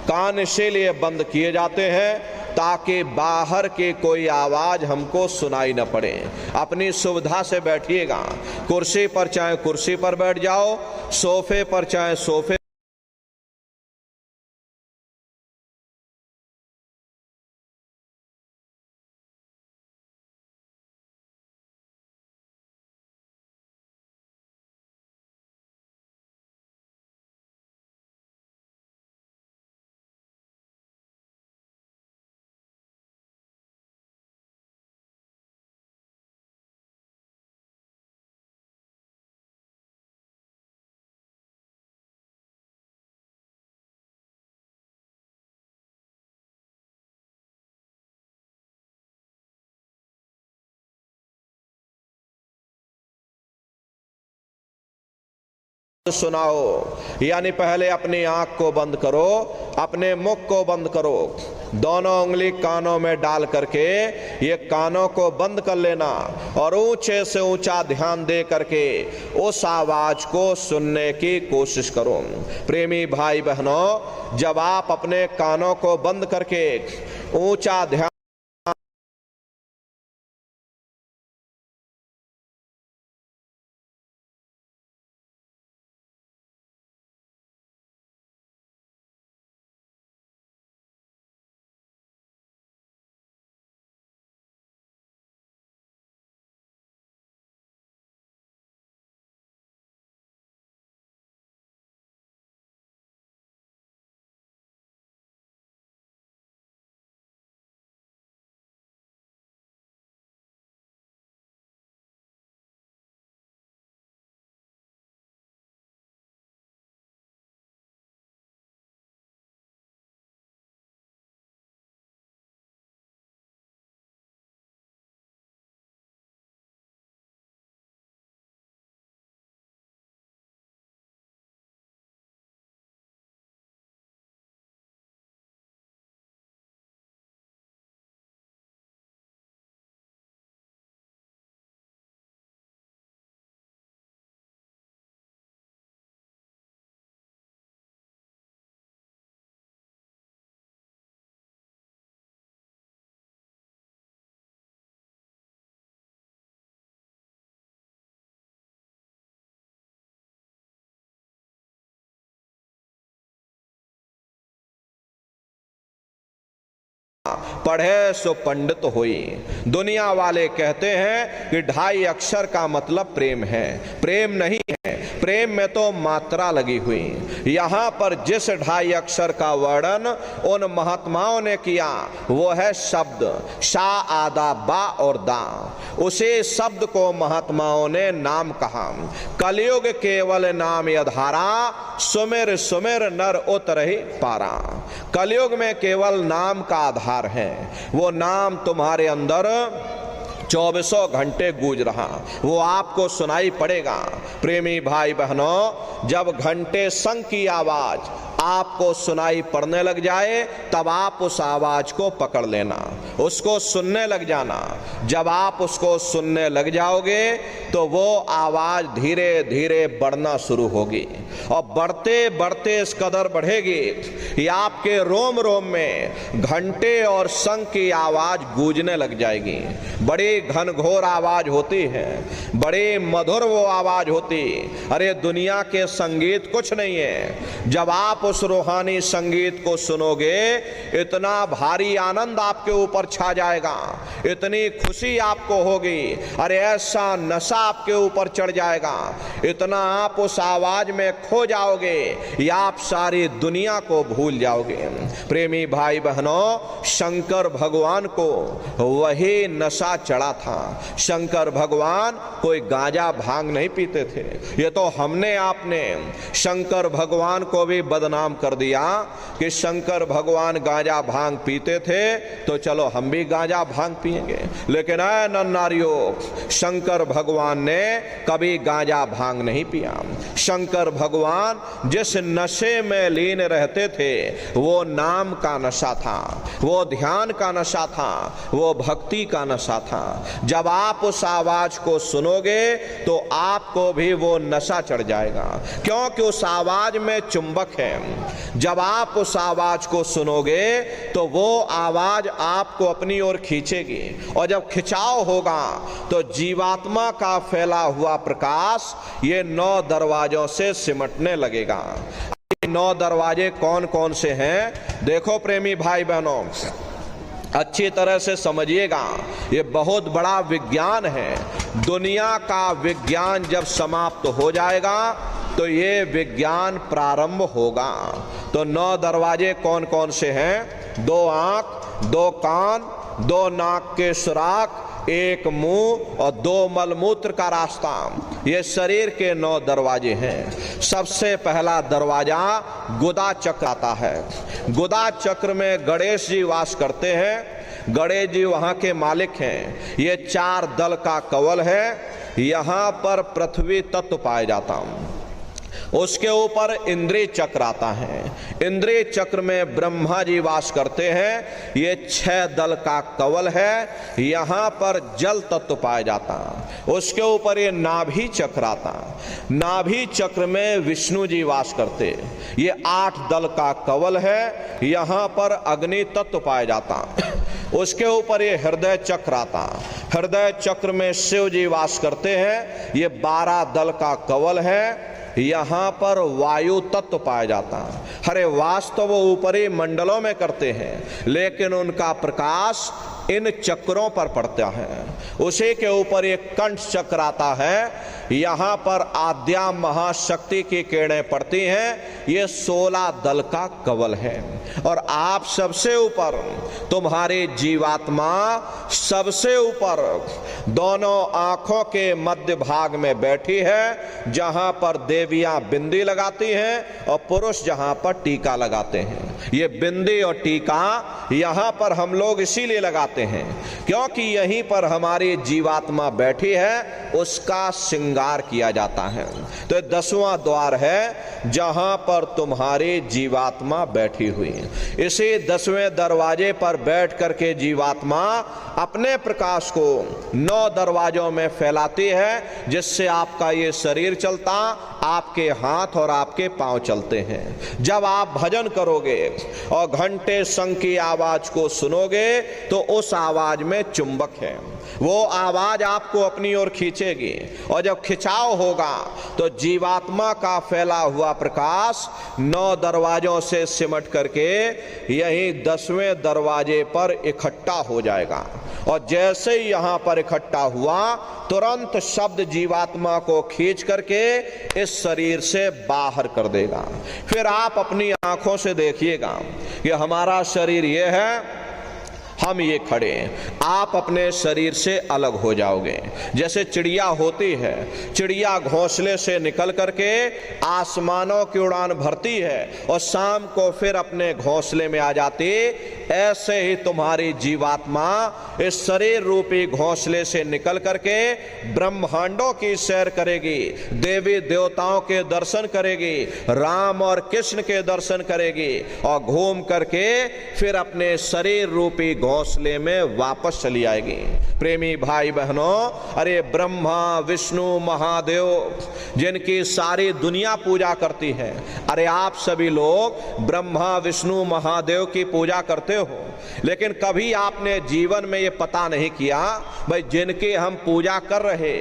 कान इसीलिए बंद किए जाते हैं ताकि बाहर की कोई आवाज हमको सुनाई न पड़े। अपनी सुविधा से बैठिएगा, कुर्सी पर चाहे कुर्सी पर बैठ जाओ, सोफे पर चाहे सोफे सुनाओ। यानी पहले अपनी आंख को बंद करो, अपने मुख को बंद करो, दोनों उंगली कानों में डाल करके ये कानों को बंद कर लेना और ऊंचे से ऊंचा ध्यान दे करके उस आवाज को सुनने की कोशिश करो। प्रेमी भाई बहनों, जब आप अपने कानों को बंद करके ऊंचा ध्यान पढ़े सो पंडित होई। दुनिया वाले कहते हैं कि 2.5 अक्षर का मतलब प्रेम है। प्रेम नहीं है, प्रेम में तो मात्रा लगी हुई। यहाँ पर जिस 2.5 अक्षर का वर्णन उन महात्माओं ने किया वो है शब्द शा आदा बा और दा। उसे शब्द को महात्माओं ने नाम कहा। कलयुग केवल नाम यधारा, सुमिर सुमिर नर उतरहि पारा। कलयुग में केवल नाम का आधार है। वो नाम तुम्हारे अंदर 24 घंटे गूंज रहा, वो आपको सुनाई पड़ेगा। प्रेमी भाई बहनों, जब घंटे शंख की आवाज आपको सुनाई पड़ने लग जाए तब आप उस आवाज को पकड़ लेना, उसको सुनने लग जाना। जब आप उसको सुनने लग जाओगे तो वो आवाज धीरे धीरे बढ़ना शुरू होगी और बढ़ते बढ़ते इस कदर बढ़ेगी कि आपके रोम रोम में घंटे और शंख की आवाज गूंजने लग जाएगी। बड़ी घनघोर आवाज होती है, बड़ी मधुर वो आवाज होती। अरे दुनिया के संगीत कुछ नहीं है। जब आप उस रूहानी संगीत को सुनोगे इतना भारी आनंद आपके ऊपर छा जाएगा, इतनी खुशी आपको होगी। अरे ऐसा नशा आपके ऊपर चढ़ जाएगा, इतना आप उस आवाज में खो जाओगे या आप सारी दुनिया को भूल जाओगे। प्रेमी भाई बहनों, शंकर भगवान को वही नशा चढ़ा था। शंकर भगवान कोई गांजा भांग नहीं पीते थे। ये तो हमने आपने शंकर भगवान को भी बदनाम कर दिया कि शंकर भगवान गांजा भांग पीते थे तो चलो हम भी गांजा भांग पिएंगे। लेकिन ऐ नन्नारियों, शंकर भगवान ने कभी गांजा भांग नहीं पिया। शंकर भगवान जिस नशे में लीन रहते थे वो नाम का नशा था, वो ध्यान का नशा था, वो भक्ति का नशा था। जब आप उस आवाज को सुनोगे तो आपको भी वो नशा चढ़ जाएगा, क्योंकि उस आवाज में चुंबक है। जब आप उस आवाज को सुनोगे तो वो आवाज आपको अपनी ओर खींचेगी और जब खिंचाव होगा तो जीवात्मा का फैला हुआ प्रकाश ये 9 दरवाजों से सिमटने लगेगा। 9 दरवाजे कौन कौन से हैं? देखो प्रेमी भाई बहनों, अच्छी तरह से समझिएगा, ये बहुत बड़ा विज्ञान है। दुनिया का विज्ञान जब समाप्त हो जाएगा तो ये विज्ञान प्रारंभ होगा। तो 9 दरवाजे कौन कौन से हैं? 2 आंख, 2 कान, 2 नाक के सुराख, 1 मुंह और 2 मलमूत्र का रास्ता। ये शरीर के 9 दरवाजे हैं। सबसे पहला दरवाजा गुदा चक्र आता है। गुदा चक्र में गणेश जी वास करते हैं। गणेश जी वहाँ के मालिक हैं। ये 4 दल का कवल है। यहाँ पर पृथ्वी तत्व पाया जाता। उसके ऊपर इंद्रिय चक्र आता है। इंद्रिय चक्र में ब्रह्मा जी वास करते हैं। ये 6 दल का कवल है। यहाँ पर जल तत्व पाया जाता। उसके ऊपर ये नाभि चक्र आता। नाभि चक्र में विष्णु जी वास करते। ये 8 दल का कवल है। यहाँ पर अग्नि तत्व पाया जाता। उसके ऊपर ये हृदय चक्र आता। हृदय चक्र में शिव जी वास करते हैं। ये 12 दल का कवल है। यहाँ पर वायु तत्व पाया जाता। अरे वास तो वो ऊपरी मंडलों में करते हैं, लेकिन उनका प्रकाश इन चक्रों पर पड़ता है। उसी के ऊपर एक कंठ चक्र आता है। यहाँ पर आद्या महाशक्ति की किरणें पड़ती हैं। ये 16 दल का कवल है। और आप सबसे ऊपर तुम्हारी जीवात्मा सबसे ऊपर दोनों आंखों के मध्य भाग में बैठी है, जहां पर देवियां बिंदी लगाती हैं और पुरुष जहां पर टीका लगाते हैं। ये बिंदी और टीका यहाँ पर हम लोग इसीलिए लगाते हैं क्योंकि यहीं पर हमारी जीवात्मा बैठी है, उसका श्रृंगार किया जाता है। तो 10वां द्वार है जहां पर तुम्हारी जीवात्मा बैठी हुई है। इसी 10वें दरवाजे पर बैठ करके जीवात्मा अपने प्रकाश को 9 दरवाजों में फैलाती है, जिससे आपका ये शरीर चलता, आपके हाथ और आपके पांव चलते हैं। जब आप भजन करोगे और घंटे शंख की आवाज को सुनोगे तो उस आवाज में चुंबक है। वो आवाज आपको अपनी ओर खींचेगी, और जब खिंचाव होगा तो जीवात्मा का फैला हुआ प्रकाश 9 दरवाजों से सिमट करके यही 10वें दरवाजे पर इकट्ठा हो जाएगा। और जैसे ही यहां पर इकट्ठा हुआ, तुरंत शब्द जीवात्मा को खींच करके इस शरीर से बाहर कर देगा। फिर आप अपनी आंखों से देखिएगा कि हमारा शरीर ये है, हम ये खड़े हैं। आप अपने शरीर से अलग हो जाओगे। जैसे चिड़िया होती है, चिड़िया घोंसले से निकल करके आसमानों की उड़ान भरती है और शाम को फिर अपने घोंसले में आ जाती, ऐसे ही तुम्हारी जीवात्मा इस शरीर रूपी घोंसले से निकल करके ब्रह्मांडों की सैर करेगी, देवी देवताओं के दर्शन करेगी, राम और कृष्ण के दर्शन करेगी, और घूम करके फिर अपने शरीर रूपी घोंसले में वापस चली आएगी। प्रेमी भाई बहनों, अरे ब्रह्मा विष्णु महादेव जिनकी सारी दुनिया पूजा करती है, अरे आप सभी लोग ब्रह्मा विष्णु महादेव की पूजा करते हो, लेकिन कभी आपने जीवन में ये पता नहीं किया भाई जिनकी हम पूजा कर रहे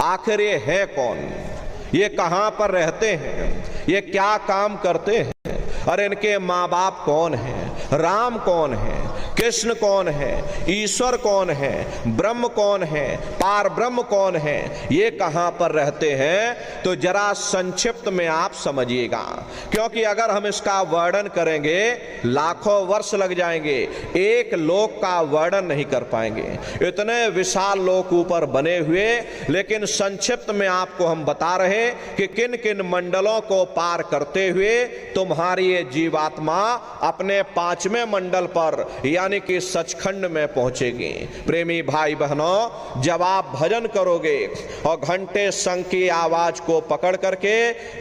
आखिर ये है कौन, ये कहां पर रहते हैं, ये क्या काम करते हैं, अरे इनके माँ बाप कौन हैं, राम कौन है, कृष्ण कौन है, ईश्वर कौन है, ब्रह्म कौन है, पार ब्रह्म कौन है, ये कहां पर रहते हैं, तो जरा संक्षिप्त में आप समझिएगा। क्योंकि अगर हम इसका वर्णन करेंगे लाखों वर्ष लग जाएंगे, एक लोक का वर्णन नहीं कर पाएंगे, इतने विशाल लोक ऊपर बने हुए। लेकिन संक्षिप्त में आपको हम बता रहे कि किन किन मंडलों को पार करते हुए तुम्हारी ये जीवात्मा अपने 5वें मंडल पर यानी कि सचखंड में पहुंचेगी। प्रेमी भाई बहनों, जब आप भजन करोगे और घंटे शंख की आवाज को पकड़ करके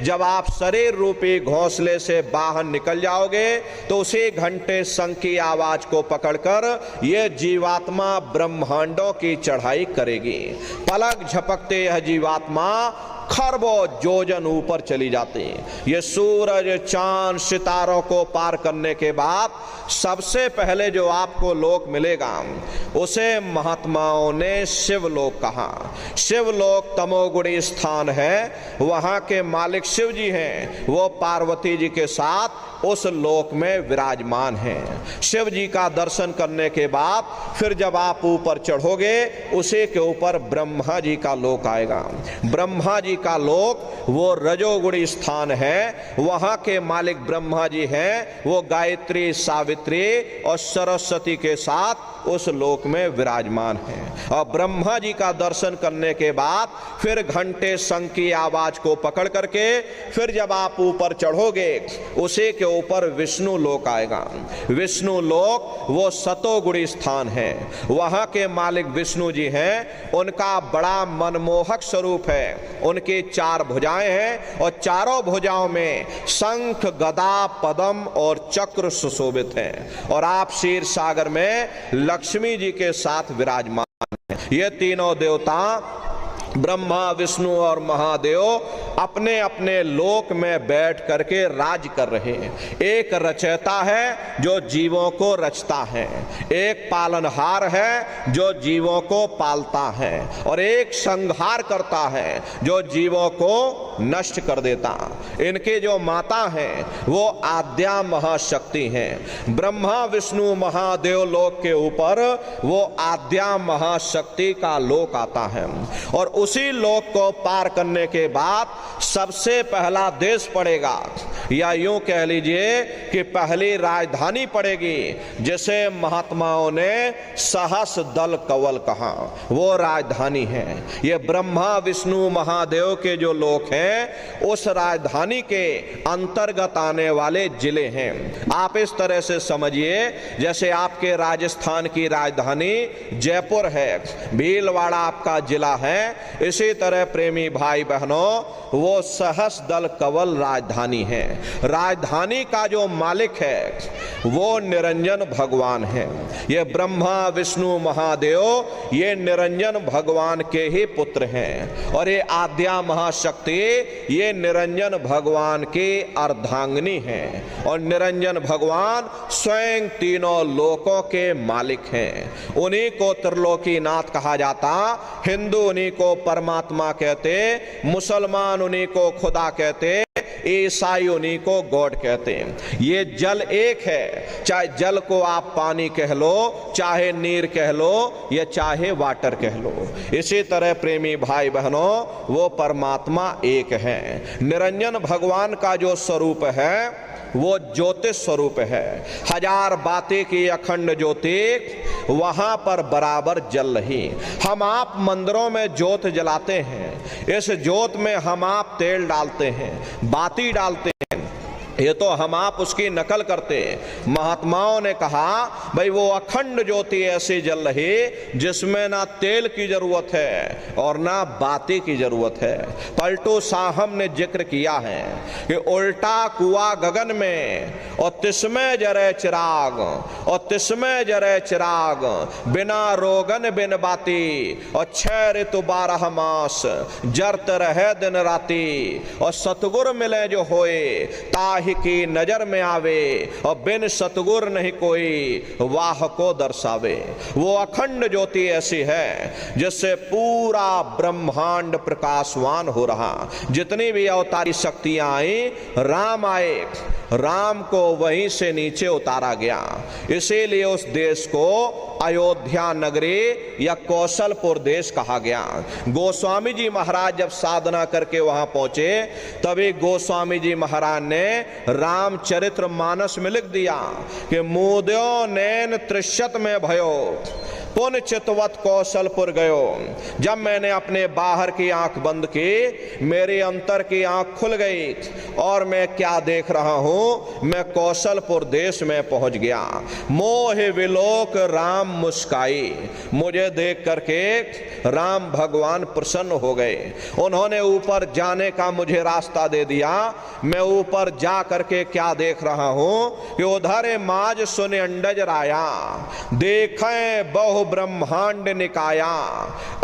जब आप शरीर रूपी घोंसले से बाहर निकल जाओगे, तो उसी घंटे शंख की आवाज को पकड़कर यह जीवात्मा ब्रह्मांडों की चढ़ाई करेगी। पलक झपकते यह जीवात्मा खरबों योजन ऊपर चली जाती है। ये सूरज चांद सितारों को पार करने के बाद सबसे पहले जो आपको लोक मिलेगा उसे महात्माओं ने शिवलोक कहा। शिवलोक तमोगुणी स्थान है, वहां के मालिक शिव जी हैं, वो पार्वती जी के साथ उस लोक में विराजमान हैं। शिव जी का दर्शन करने के बाद फिर जब आप ऊपर चढ़ोगे, उसी के ऊपर ब्रह्मा जी का लोक आएगा। ब्रह्मा जी का लोक वो रजोगुणी स्थान है, वहां के मालिक ब्रह्मा जी हैं, वो गायत्री सावित्री और सरस्वती के साथ उस लोक में विराजमान हैं। और ब्रह्मा जी का दर्शन करने के बाद फिर घंटे शंख की आवाज को पकड़ करके फिर जब आप ऊपर चढ़ोगे, उसी के ऊपर विष्णु लोक आएगा। विष्णु लोक वो सतोगुणी स्थान है, वहां के मालिक विष्णु जी हैं, उनका बड़ा मनमोहक स्वरूप है, उनकी 4 भुजाएं हैं और चारों भुजाओं में शंख गदा पद्म और चक्र सुशोभित हैं। और आप क्षीर सागर में लक्ष्मी जी के साथ विराजमान हैं। ये तीनों देवता ब्रह्मा विष्णु और महादेव अपने अपने लोक में बैठ करके राज कर रहे हैं। एक रचयिता है जो जीवों को रचता है, एक पालनहार है जो जीवों को पालता है, और एक संहार करता है जो जीवों को नष्ट कर देता। इनके जो माता हैं वो आद्या महाशक्ति हैं। ब्रह्मा विष्णु महादेव लोक के ऊपर वो आद्या महाशक्ति का लोक आता है, और उसी लोक को पार करने के बाद सबसे पहला देश पड़ेगा, या यूं कह लीजिए कि पहली राजधानी पड़ेगी, जिसे महात्माओं ने सहस दल कवल कहा, वो राजधानी है। ये ब्रह्मा विष्णु महादेव के जो लोक हैं उस राजधानी के अंतर्गत आने वाले जिले हैं। आप इस तरह से समझिए जैसे आपके राजस्थान की राजधानी जयपुर है, भीलवाड़ा आपका जिला है, इसी तरह प्रेमी भाई बहनों वो सहस दल कवल राजधानी है। राजधानी का जो मालिक है वो निरंजन भगवान है। ये ब्रह्मा विष्णु महादेव ये निरंजन भगवान के ही पुत्र हैं, और ये आद्या महाशक्ति ये निरंजन भगवान की अर्धांगिनी हैं, और निरंजन भगवान स्वयं तीनों लोकों के मालिक हैं। उन्हीं को त्रिलोकीनाथ कहा जाता, हिंदू उन्हीं को परमात्मा कहते, मुसलमान उन्हीं को खुदा कहते, ईसाई उन्हीं को गॉड कहते हैं। ये जल एक है, चाहे जल को आप पानी कह लो, चाहे नीर कह लो, या चाहे वाटर कह लो। इसी तरह प्रेमी भाई बहनों वो परमात्मा एक है। निरंजन भगवान का जो स्वरूप है वो ज्योति स्वरूप है। हजार बातें की अखंड ज्योति वहां पर बराबर जल रही। हम आप मंदिरों में ज्योत जलाते हैं, इस ज्योत में हम आप तेल डालते हैं, बाती डालते हैं, ये तो हम आप उसकी नकल करते। महात्माओं ने कहा भाई वो अखंड ज्योति ऐसी जल रही जिसमें ना तेल की जरूरत है और ना बाती की जरूरत है। पलटू साहब ने जिक्र किया है कि उल्टा कुआ गगन में और तिसमें जरे चिराग, और तिसमें जरे चिराग, बिना रोगन बिन बाती, और 6 ऋतु 12 मास जरत रहे दिन राती, और सतगुर मिले जो होए ताहि की नजर में आवे, और बिन सतगुर नहीं कोई वाह को दर्शावे। वो अखंड ज्योति ऐसी है जिससे पूरा ब्रह्मांड प्रकाशवान हो रहा। जितनी भी अवतारी शक्तियां आई, राम आए, राम को वहीं से नीचे उतारा गया। इसीलिए उस देश को अयोध्या नगरी या कौशलपुर देश कहा गया। गोस्वामी जी महाराज जब साधना करके वहां पहुंचे, तभी गोस्वामी जी महाराज ने रामचरित्र मानस में लिख दिया कि मुद्यो नैन त्रिशत में भयो, पुन चितवत कौशलपुर गयो। जब मैंने अपने बाहर की आंख बंद की, मेरे अंतर की आंख खुल गई, और मैं क्या देख रहा हूं, मैं कौशलपुर देश में पहुंच गया। मोह विलोक राम मुस्काई, मुझे देख करके राम भगवान प्रसन्न हो गए। उन्होंने ऊपर जाने का मुझे रास्ता दे दिया। मैं ऊपर जा करके क्या देख रहा हूं कि उधर माज सुन अंडज राया, देखें बहु ब्रह्मांड निकाया,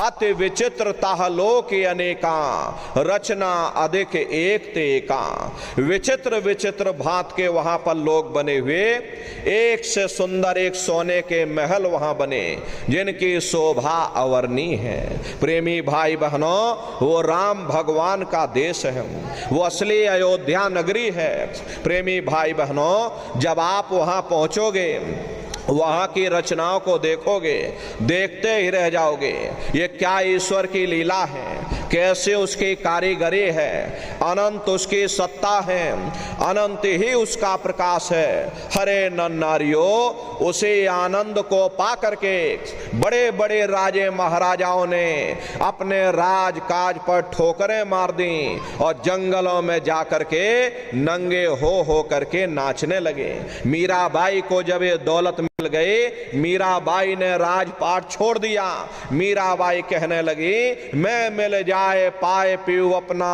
अति विचित्र ताहलोक अनेका, रचना अधिक एक तेका। विचित्र विचित्र भांत के वहां पर लोग बने हुए, एक से सुंदर एक सोने के महल वहां बने जिनकी शोभा अवर्णीय है। प्रेमी भाई बहनों वो राम भगवान का देश है, वो असली अयोध्या नगरी है। प्रेमी भाई बहनों जब आप वहां पहुंचोगे, वहां की रचनाओं को देखोगे, देखते ही रह जाओगे। ये क्या ईश्वर की लीला है, कैसे उसकी कारीगरी है, अनंत उसकी सत्ता है, अनंत ही उसका प्रकाश है। हरे नर नारियों उसी आनंद को पा करके बड़े बड़े राजे महाराजाओं ने अपने राज काज पर ठोकरें मार दी और जंगलों में जा करके नंगे हो करके नाचने लगे। मीराबाई को जब ये दौलत मिल गई, मीराबाई ने राजपाट छोड़ दिया। मीराबाई कहने लगी मैं मिल जाए पाए पीऊ अपना,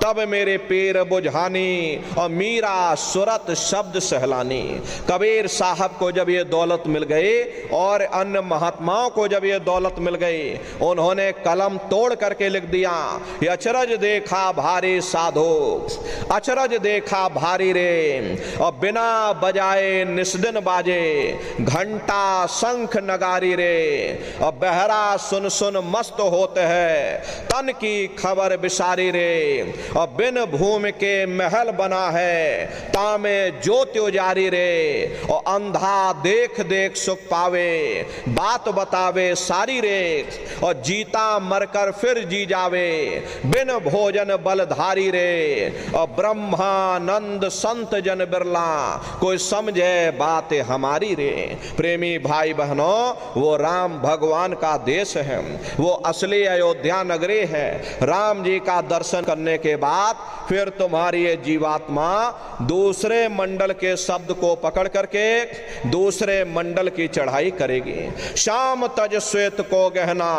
तब मेरे पीर बुझानी, और मीरा सुरत शब्द सहलानी। कबीर साहब को जब ये दौलत मिल गई और अन्य महात्माओं को जब ये दौलत मिल गई, उन्होंने कलम तोड़ करके लिख दिया, ये अचरज देखा भारी साधो, अचरज देखा भारी रे, और बिना बजाए निस्दिन बाजे, घंटा शंख नगारी रे, और बहरा सुन सुन मस्त होते हैं, तन की खबर बिसारी रे, और बिन भूमि के महल बना है, तामे ज्योति उजारी रे, और अंधा देख देख सुख पावे, बात बतावे सारी रे, और जीता मरकर फिर जी जावे, बिन भोजन बलधारी रे, और ब्रह्मानंद संत जन बिरला, कोई समझे बात हमारी रे। प्रेमी भाई बहनों, वो राम भगवान का देश है, वो असली अयोध्या नगरी है। राम जी का दर्शन करने के बाद फिर तुम्हारी ये जीवात्मा दूसरे मंडल के शब्द को पकड़ करके दूसरे मंडल की चढ़ाई करेगी। शाम तज श्वेत को गहना,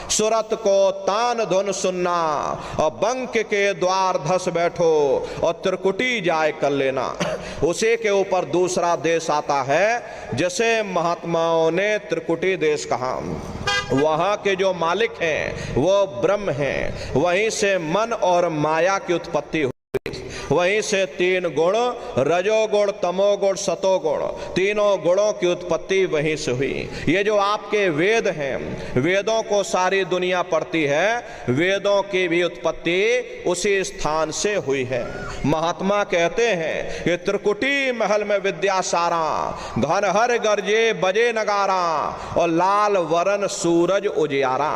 सुरत को तान धुन सुनना, और बंक के द्वार धस बैठो और त्रिकुटी जाए कर लेना। उसी के ऊपर दूसरा देश आता है जैसे महात्माओं ने त्रिकुटी देश कहा। वहां के जो मालिक हैं वो ब्रह्म हैं, वहीं से मन और माया की उत्पत्ति हुई। वहीं से तीन गुण, रजोगुण, तमोगुण, सतोगुण, तीनों गुणों की उत्पत्ति वहीं से हुई। ये जो आपके वेद हैं, वेदों को सारी दुनिया पढ़ती है, वेदों की भी उत्पत्ति उसी स्थान से हुई है। महात्मा कहते हैं कि त्रिकुटी महल में विद्या सारा, घन हर गरजे बजे नगारा, और लाल वरन सूरज उजियारा।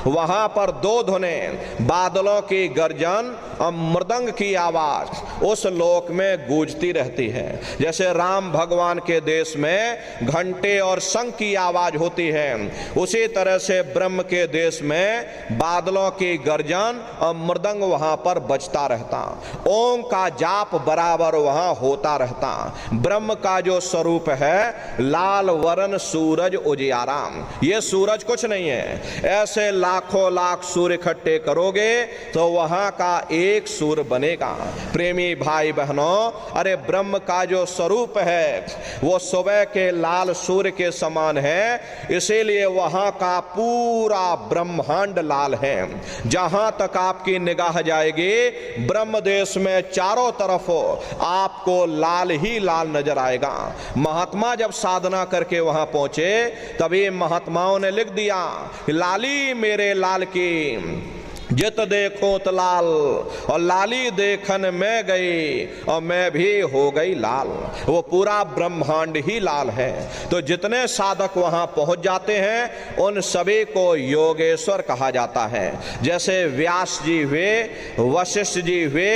वहां पर दो धुने, बादलों की गर्जन और मृदंग की आवाज उस लोक में गूंजती रहती है। जैसे राम भगवान के देश में घंटे और शंख की आवाज होती है, उसी तरह से ब्रह्म के देश में बादलों की गर्जन और मृदंग वहां पर बजता रहता। ओम का जाप बराबर वहां होता रहता। ब्रह्म का जो स्वरूप है लाल वरण सूरज उजियारा। ये सूरज कुछ नहीं है, ऐसे लाखों लाख सूर्य इकट्ठे करोगे तो वहां का एक सूर्य बनेगा। प्रेमी भाई बहनों, अरे ब्रह्म का जो स्वरूप है वो सुबह के लाल सूर्य के समान है, इसीलिए वहां का पूरा ब्रह्मांड लाल है। जहां तक आपकी निगाह जाएगी ब्रह्म देश में चारों तरफ आपको लाल ही लाल नजर आएगा। महात्मा जब साधना करके वहां पहुंचे तभी महात्माओं ने लिख दिया, लाली मेरे लाल की जित देखो तो लाल, और लाली देखन में गई और मैं भी हो गई लाल। वो पूरा ब्रह्मांड ही लाल है। तो जितने साधक वहां पहुंच जाते हैं उन सभी को योगेश्वर कहा जाता है। जैसे व्यास जी हुए, वशिष्ठ जी हुए,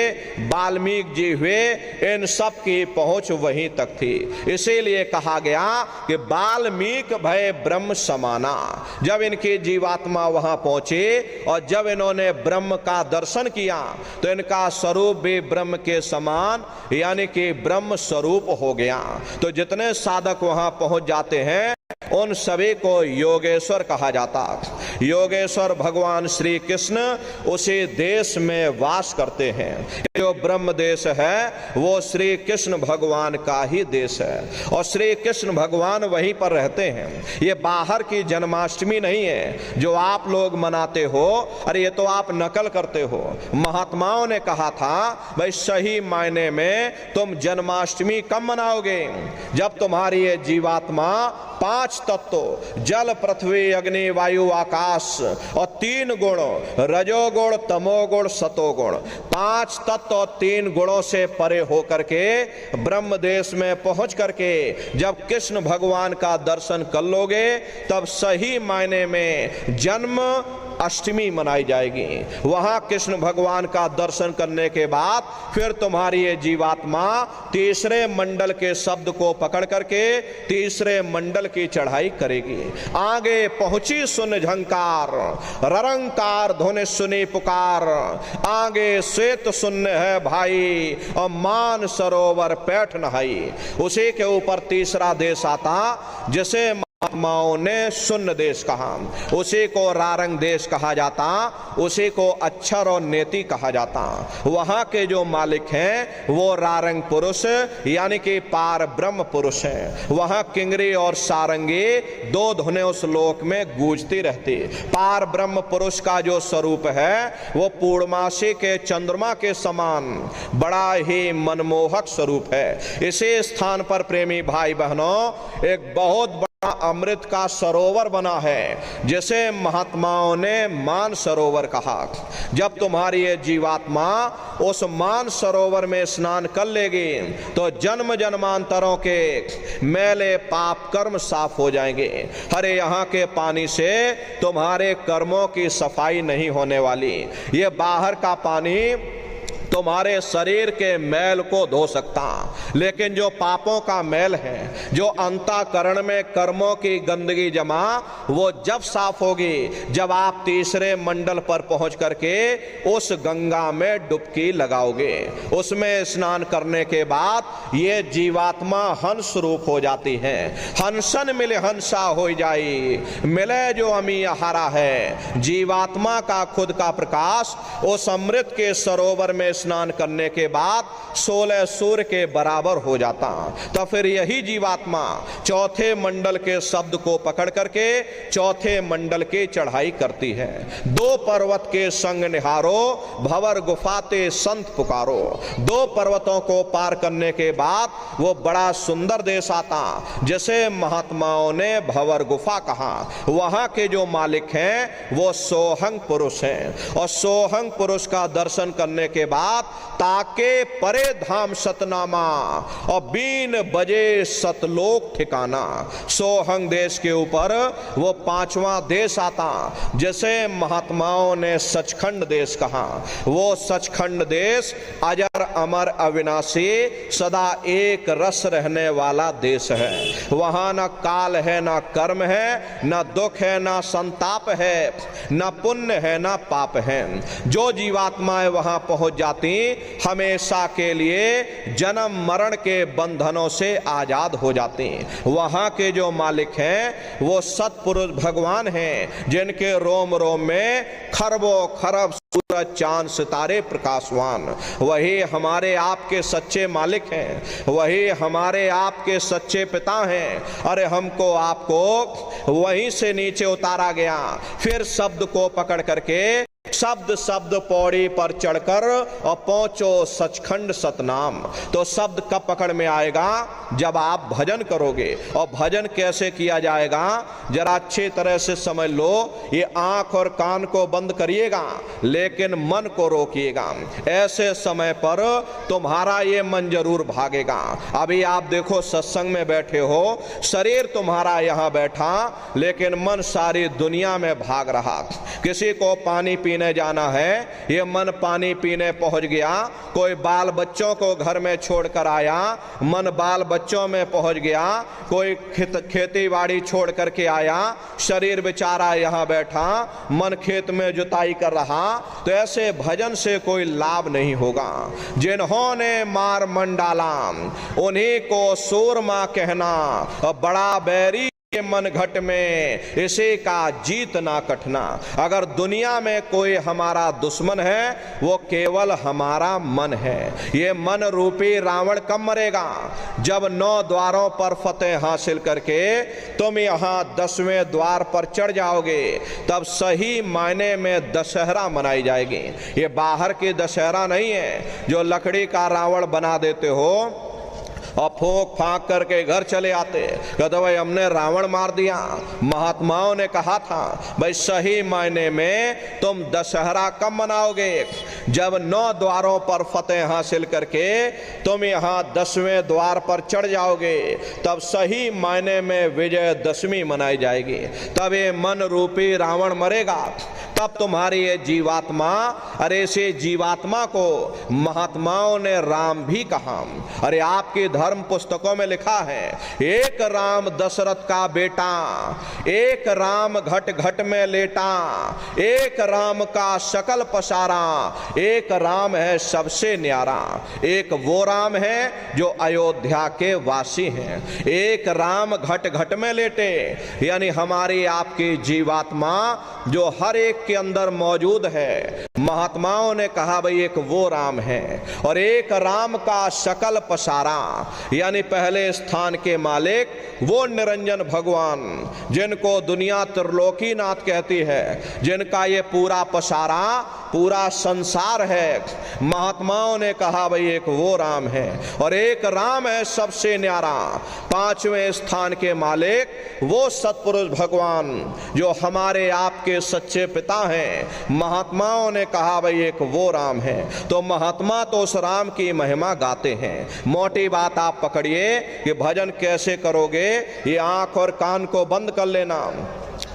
वाल्मीकि जी हुए, इन सब की पहुंच वहीं तक थी। इसीलिए कहा गया कि वाल्मीकि भय ब्रह्म समाना। जब इनकी जीवात्मा वहां पहुंची और जब इन्होंने ब्रह्म का दर्शन किया तो इनका स्वरूप भी ब्रह्म के समान यानी कि ब्रह्म स्वरूप हो गया। तो जितने साधक वहां पहुंच जाते हैं उन सभी को योगेश्वर कहा जाता। योगेश्वर भगवान श्री कृष्ण उसी देश में वास करते हैं। जो ब्रह्म देश है वो श्री कृष्ण भगवान का ही देश है और श्री कृष्ण भगवान वहीं पर रहते हैं। ये बाहर की जन्माष्टमी नहीं है जो आप लोग मनाते हो, अरे ये तो आप नकल करते हो। महात्माओं ने कहा था भाई सही मायने में तुम जन्माष्टमी कब मनाओगे? जब तुम्हारी ये जीवात्मा पांच तत्व जल पृथ्वी अग्नि वायु आकाश और तीन गुण रजोगुण तमोगुण सतोगुण, पांच तत्व और तीन गुणों से परे होकर के ब्रह्म देश में पहुंच करके जब कृष्ण भगवान का दर्शन कर लोगे तब सही मायने में जन्म अष्टमी मनाई जाएगी। वहां कृष्ण भगवान का दर्शन करने के बाद फिर तुम्हारी ये जीवात्मा तीसरे मंडल के शब्द को पकड़ करके तीसरे मंडल की चढ़ाई करेगी। आगे पहुंची सुन झंकार, ररंकार धुन सुनी पुकार, आगे श्वेत सुन है भाई और मान सरोवर पैठ नहाई। उसी के ऊपर तीसरा देश आता जिसे महात्माओं ने शून्य देश कहा, उसी को रारंग देश कहा जाता, उसी को अक्षर और नेति कहा जाता। वहां के जो मालिक हैं वो रारंग पुरुष यानी कि पार ब्रह्म पुरुष हैं। वहां किंगरी और सारंगी दो धुनें उस लोक में गूंजती रहती। पार ब्रह्म पुरुष का जो स्वरूप है वो पूर्णमासी के चंद्रमा के समान बड़ा ही मनमोहक स्वरूप है। इसी स्थान पर प्रेमी भाई बहनों एक बहुत अमृत का सरोवर बना है जिसे महात्माओं ने मान सरोवर कहा। जब तुम्हारी ये जीवात्मा उस मान सरोवर में स्नान कर लेगी तो जन्म जन्मांतरों के मैले पाप कर्म साफ हो जाएंगे। अरे यहाँ के पानी से तुम्हारे कर्मों की सफाई नहीं होने वाली। ये बाहर का पानी तुम्हारे शरीर के मैल को धो सकता, लेकिन जो पापों का मैल है, जो अंतःकरण में कर्मों की गंदगी जमा, वो जब साफ होगी जब आप तीसरे मंडल पर पहुंच करके उस गंगा में डुबकी लगाओगे। उसमें स्नान करने के बाद ये जीवात्मा हंस रूप हो जाती है। हंसन मिले हंसा हो जाई, मिले जो अमी हारा है। जीवात्मा का खुद का प्रकाश उस अमृत के सरोवर में स्नान करने के बाद 16 सूर्य के बराबर हो जाता। तो फिर यही जीवात्मा चौथे मंडल के शब्द को पकड़ करके चौथे मंडल की चढ़ाई करती है। 2 पर्वत के संग निहारो, भंवर गुफाते संत पुकारो। 2 पर्वतों को पार करने के बाद वो बड़ा सुंदर देश आता, जिसे महात्माओं ने भंवर गुफा कहा। वहां के जो मालिक हैं वो सोहंग पुरुष हैं, और सोहंग पुरुष का दर्शन करने के बाद ताके परे धाम सतनामा, और बीन बजे सतलोक ठिकाना। सोहंग देश के ऊपर वो 5वां देश आता, जैसे महात्माओं ने सचखंड देश कहा। वो सचखंड देश अजर अमर अविनाशी सदा एक रस रहने वाला देश है। वहां न काल है, न कर्म है, न दुख है, न संताप है, न पुण्य है, न पाप है। जो जीवात्माएं वहां पहुंच जाती हमेशा के लिए जन्म मरण के बंधनों से आजाद हो जाती। वहां के जो मालिक हैं वो सतपुरुष भगवान हैं, जिनके रोम रोम में खरबों खरब सूरज चांद सितारे प्रकाशवान। वही हमारे आपके सच्चे मालिक हैं, वही हमारे आपके सच्चे पिता हैं। अरे हमको आपको वहीं से नीचे उतारा गया, फिर शब्द को पकड़ करके शब्द शब्द पौड़ी पर चढ़कर और पहुंचो सचखंड सतनाम। तो शब्द कब पकड़ में आएगा? जब आप भजन करोगे। और भजन कैसे किया जाएगा जरा अच्छी तरह से समझ लो। ये आंख और कान को बंद करिएगा, लेकिन मन को रोकिएगा। ऐसे समय पर तुम्हारा ये मन जरूर भागेगा। अभी आप देखो सत्संग में बैठे हो, शरीर तुम्हारा यहां बैठा, लेकिन मन सारी दुनिया में भाग रहा। किसी को पानी पीने जाना है, ये मन पानी पीने पहुंच गया। कोई बाल बच्चों को घर में छोड़कर आया, मन बाल बच्चों में पहुंच गया। कोई खेती बाड़ी छोड़ करके आया, शरीर बेचारा यहां बैठा, मन खेत में जुताई कर रहा। तो ऐसे भजन से कोई लाभ नहीं होगा। जिन्होंने मार मन डाला उन्हीं को सूरमा कहना, और बड़ा बैरी मन घट में इसी का जीत ना कटना। अगर दुनिया में कोई हमारा दुश्मन है वो केवल हमारा मन है। ये मन रूपी रावण कब मरेगा? जब 9 द्वारों पर फतेह हासिल करके तुम यहाँ 10वें द्वार पर चढ़ जाओगे, तब सही मायने में दशहरा मनाई जाएगी। ये बाहर की दशहरा नहीं है जो लकड़ी का रावण बना देते हो और फूंक फांक करके घर चले आते, कहते भाई हमने रावण मार दिया। महात्माओं ने कहा था भाई सही मायने में तुम दशहरा कब मनाओगे? जब 9 द्वारों पर फतेह हासिल करके तुम यहाँ 10वें द्वार पर चढ़ जाओगे, तब सही मायने में विजयदशमी मनाई जाएगी। तब ये मन रूपी रावण मरेगा, तब तुम्हारी ये जीवात्मा, अरे इसे जीवात्मा को महात्माओं ने राम भी कहा। अरे आपकी धर्म पुस्तकों में लिखा है, एक राम दशरथ का बेटा, एक राम घट घट में लेटा, एक राम का शकल पसारा, एक राम है सबसे न्यारा। एक वो राम है जो अयोध्या के वासी हैं, एक राम घट घट में लेटे, यानी हमारी आपकी जीवात्मा जो हर एक के अंदर मौजूद है। महात्माओं ने कहा भाई एक वो राम है, और एक राम का शकल पसारा, यानी पहले स्थान के मालिक वो निरंजन भगवान, जिनको दुनिया त्रिलोकीनाथ कहती है, जिनका ये पूरा पसारा पूरा संसार है। महात्माओं ने कहा भाई एक वो राम है, और एक राम है सबसे न्यारा। 5वें स्थान के मालिक वो सतपुरुष भगवान जो हमारे आपके सच्चे पिता हैं। महात्माओं ने कहा भाई एक वो राम है। तो महात्मा तो उस राम की महिमा गाते हैं। मोटी बात आप पकड़िए कि भजन कैसे करोगे, ये आंख और कान को बंद कर लेना।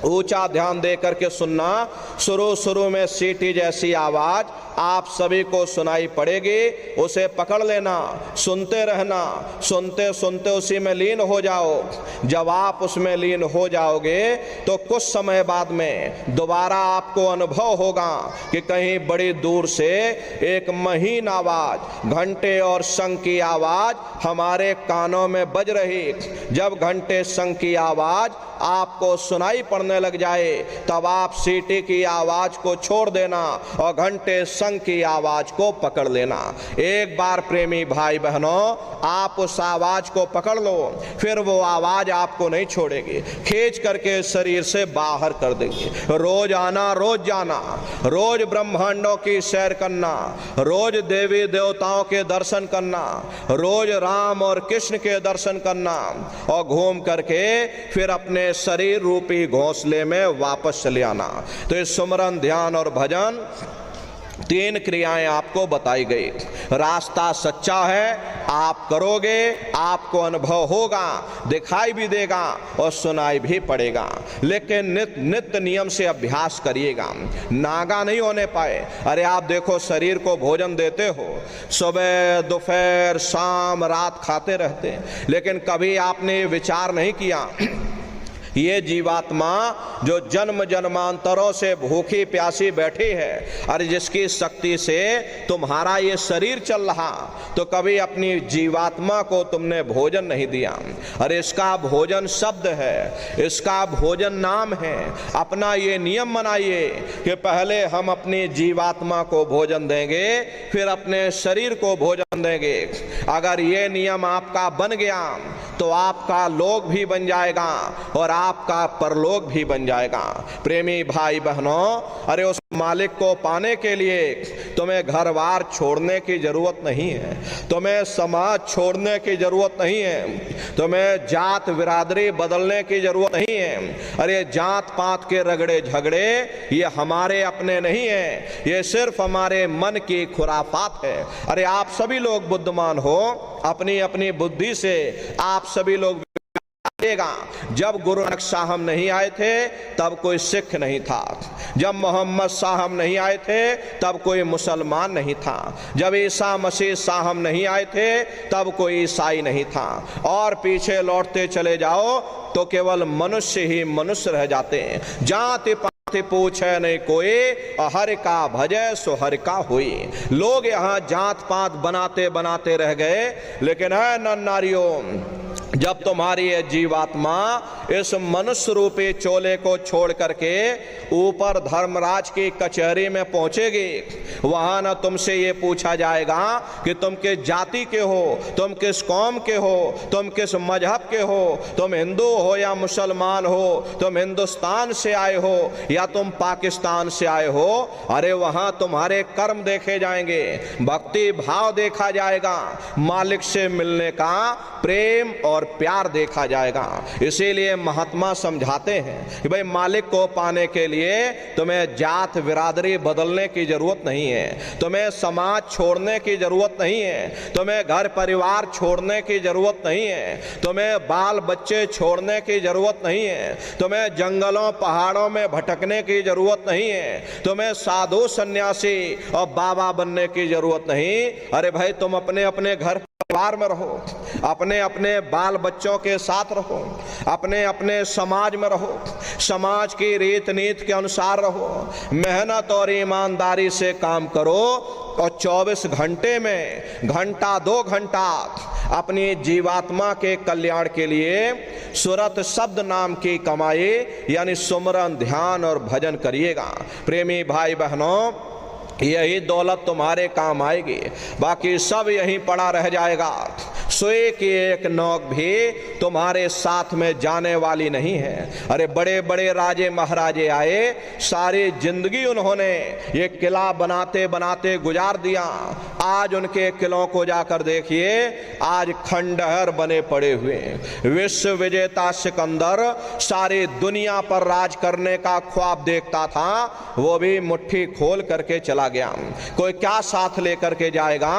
ऊंचा ध्यान दे करके सुनना। शुरू में सीटी जैसी आवाज आप सभी को सुनाई पड़ेगी, उसे पकड़ लेना, सुनते रहना, सुनते सुनते उसी में लीन हो जाओ। जब आप उसमें लीन हो जाओगे तो कुछ समय बाद में दोबारा आपको अनुभव होगा कि कहीं बड़ी दूर से एक महीन आवाज, घंटे और शंख की आवाज हमारे कानों में बज रही। जब घंटे शंख की आवाज आपको सुनाई पड़ने लग जाए तब आप सीटी की आवाज को छोड़ देना और घंटे शंख की आवाज को पकड़ लेना। एक बार प्रेमी भाई बहनों आप उस आवाज को पकड़ लो, फिर वो आवाज आपको नहीं छोड़ेगी, खींच करके शरीर से बाहर कर देगी। रोज आना, रोज जाना, रोज ब्रह्मांडों की सैर करना, रोज देवी देवताओं के दर्शन करना, रोज राम और कृष्ण के दर्शन करना और घूम करके फिर अपने शरीर रूपी घोंसले में वापस चले आना। तो इस सुमरन, ध्यान और भजन 3 क्रियाएं आपको बताई गई। रास्ता सच्चा है, आप करोगे, आपको अनुभव होगा, दिखाई भी देगा और सुनाई भी पड़ेगा। लेकिन नित्य नियम से अभ्यास करिएगा, नागा नहीं होने पाए। अरे आप देखो, शरीर को भोजन देते हो, सुबह दोपहर शाम रात खाते रहते हैं, लेकिन कभी आपने विचार नहीं किया ये जीवात्मा जो जन्म जन्मांतरों से भूखी प्यासी बैठी है और जिसकी शक्ति से तुम्हारा ये शरीर चल रहा, तो कभी अपनी जीवात्मा को तुमने भोजन नहीं दिया। अरे इसका भोजन शब्द है, इसका भोजन नाम है। अपना ये नियम बनाइए कि पहले हम अपनी जीवात्मा को भोजन देंगे, फिर अपने शरीर को भोजन देंगे। अगर ये नियम आपका बन गया तो आपका लोक भी बन जाएगा और आपका परलोक भी बन जाएगा। प्रेमी भाई बहनों, अरे उस मालिक को पाने के लिए तुम्हें घर बार छोड़ने की जरूरत नहीं है, तुम्हें समाज छोड़ने की जरूरत नहीं है, तुम्हें जात बिरादरी बदलने की जरूरत नहीं है। अरे जात पात के रगड़े झगड़े ये हमारे अपने नहीं है, ये सिर्फ हमारे मन की खुराफात है। अरे आप सभी लोग बुद्धिमान हो, अपनी अपनी बुद्धि से आप सभी लोग जब गुरु नानक साहब नहीं आए थे तब कोई सिख नहीं था, जब मोहम्मद साहब नहीं आए थे तब कोई मुसलमान नहीं था, जब ईसा मसीह साहब नहीं आए थे तब कोई ईसाई नहीं था, और पीछे लौटते चले जाओ तो केवल मनुष्य ही मनुष्य रह जाते हैं। जाति पाति पूछे नहीं कोई, हर का भजय सो हर का हुई। लोग यहाँ जात पात बनाते बनाते रह गए, लेकिन है नर नारियों, जब तुम्हारी ये जीवात्मा इस मनुष्य रूपी चोले को छोड़ करके ऊपर धर्मराज की कचहरी में पहुंचेगी, वहां न तुमसे ये पूछा जाएगा कि तुम किस जाति के हो, तुम किस कौम के हो, तुम किस मजहब के हो, तुम हिंदू हो या मुसलमान हो, तुम हिंदुस्तान से आए हो या तुम पाकिस्तान से आए हो। अरे वहां तुम्हारे कर्म देखे जाएंगे, भक्ति भाव देखा जाएगा, मालिक से मिलने का प्रेम और प्यार देखा जाएगा। इसीलिए महात्मा समझाते हैं कि भाई मालिक को पाने के लिए तुम्हें जात बिरादरी बदलने की जरूरत नहीं है, तुम्हें समाज छोड़ने की जरूरत नहीं है, तुम्हें घर परिवार छोड़ने की जरूरत नहीं है, तुम्हें बाल बच्चे छोड़ने की जरूरत नहीं है, तुम्हें जंगलों पहाड़ों में भटकने की जरूरत नहीं है, तुम्हें साधु सन्यासी और बाबा बनने की जरूरत नहीं। अरे भाई तुम अपने अपने घर परिवार में रहो, अपने अपने बाल बच्चों के साथ रहो, अपने अपने समाज में रहो, समाज की रीत नीति के अनुसार रहो, मेहनत और ईमानदारी से काम करो और 24 घंटे में घंटा 2 घंटा अपनी जीवात्मा के कल्याण के लिए सुरत शब्द नाम की कमाई यानी सुमरन, ध्यान और भजन करिएगा। प्रेमी भाई बहनों, यही दौलत तुम्हारे काम आएगी, बाकी सब यहीं पड़ा रह जाएगा। सोए की एक नौक भी तुम्हारे साथ में जाने वाली नहीं है। अरे बड़े बड़े राजे महाराजे आए, सारी जिंदगी उन्होंने ये किला बनाते बनाते गुजार दिया। आज उनके किलों को जाकर देखिए, आज खंडहर बने पड़े हुए। विश्व विजेता सिकंदर सारी दुनिया पर राज करने का ख्वाब देखता था, वो भी मुट्ठी खोल करके चला गया। कोई क्या साथ लेकर के जाएगा?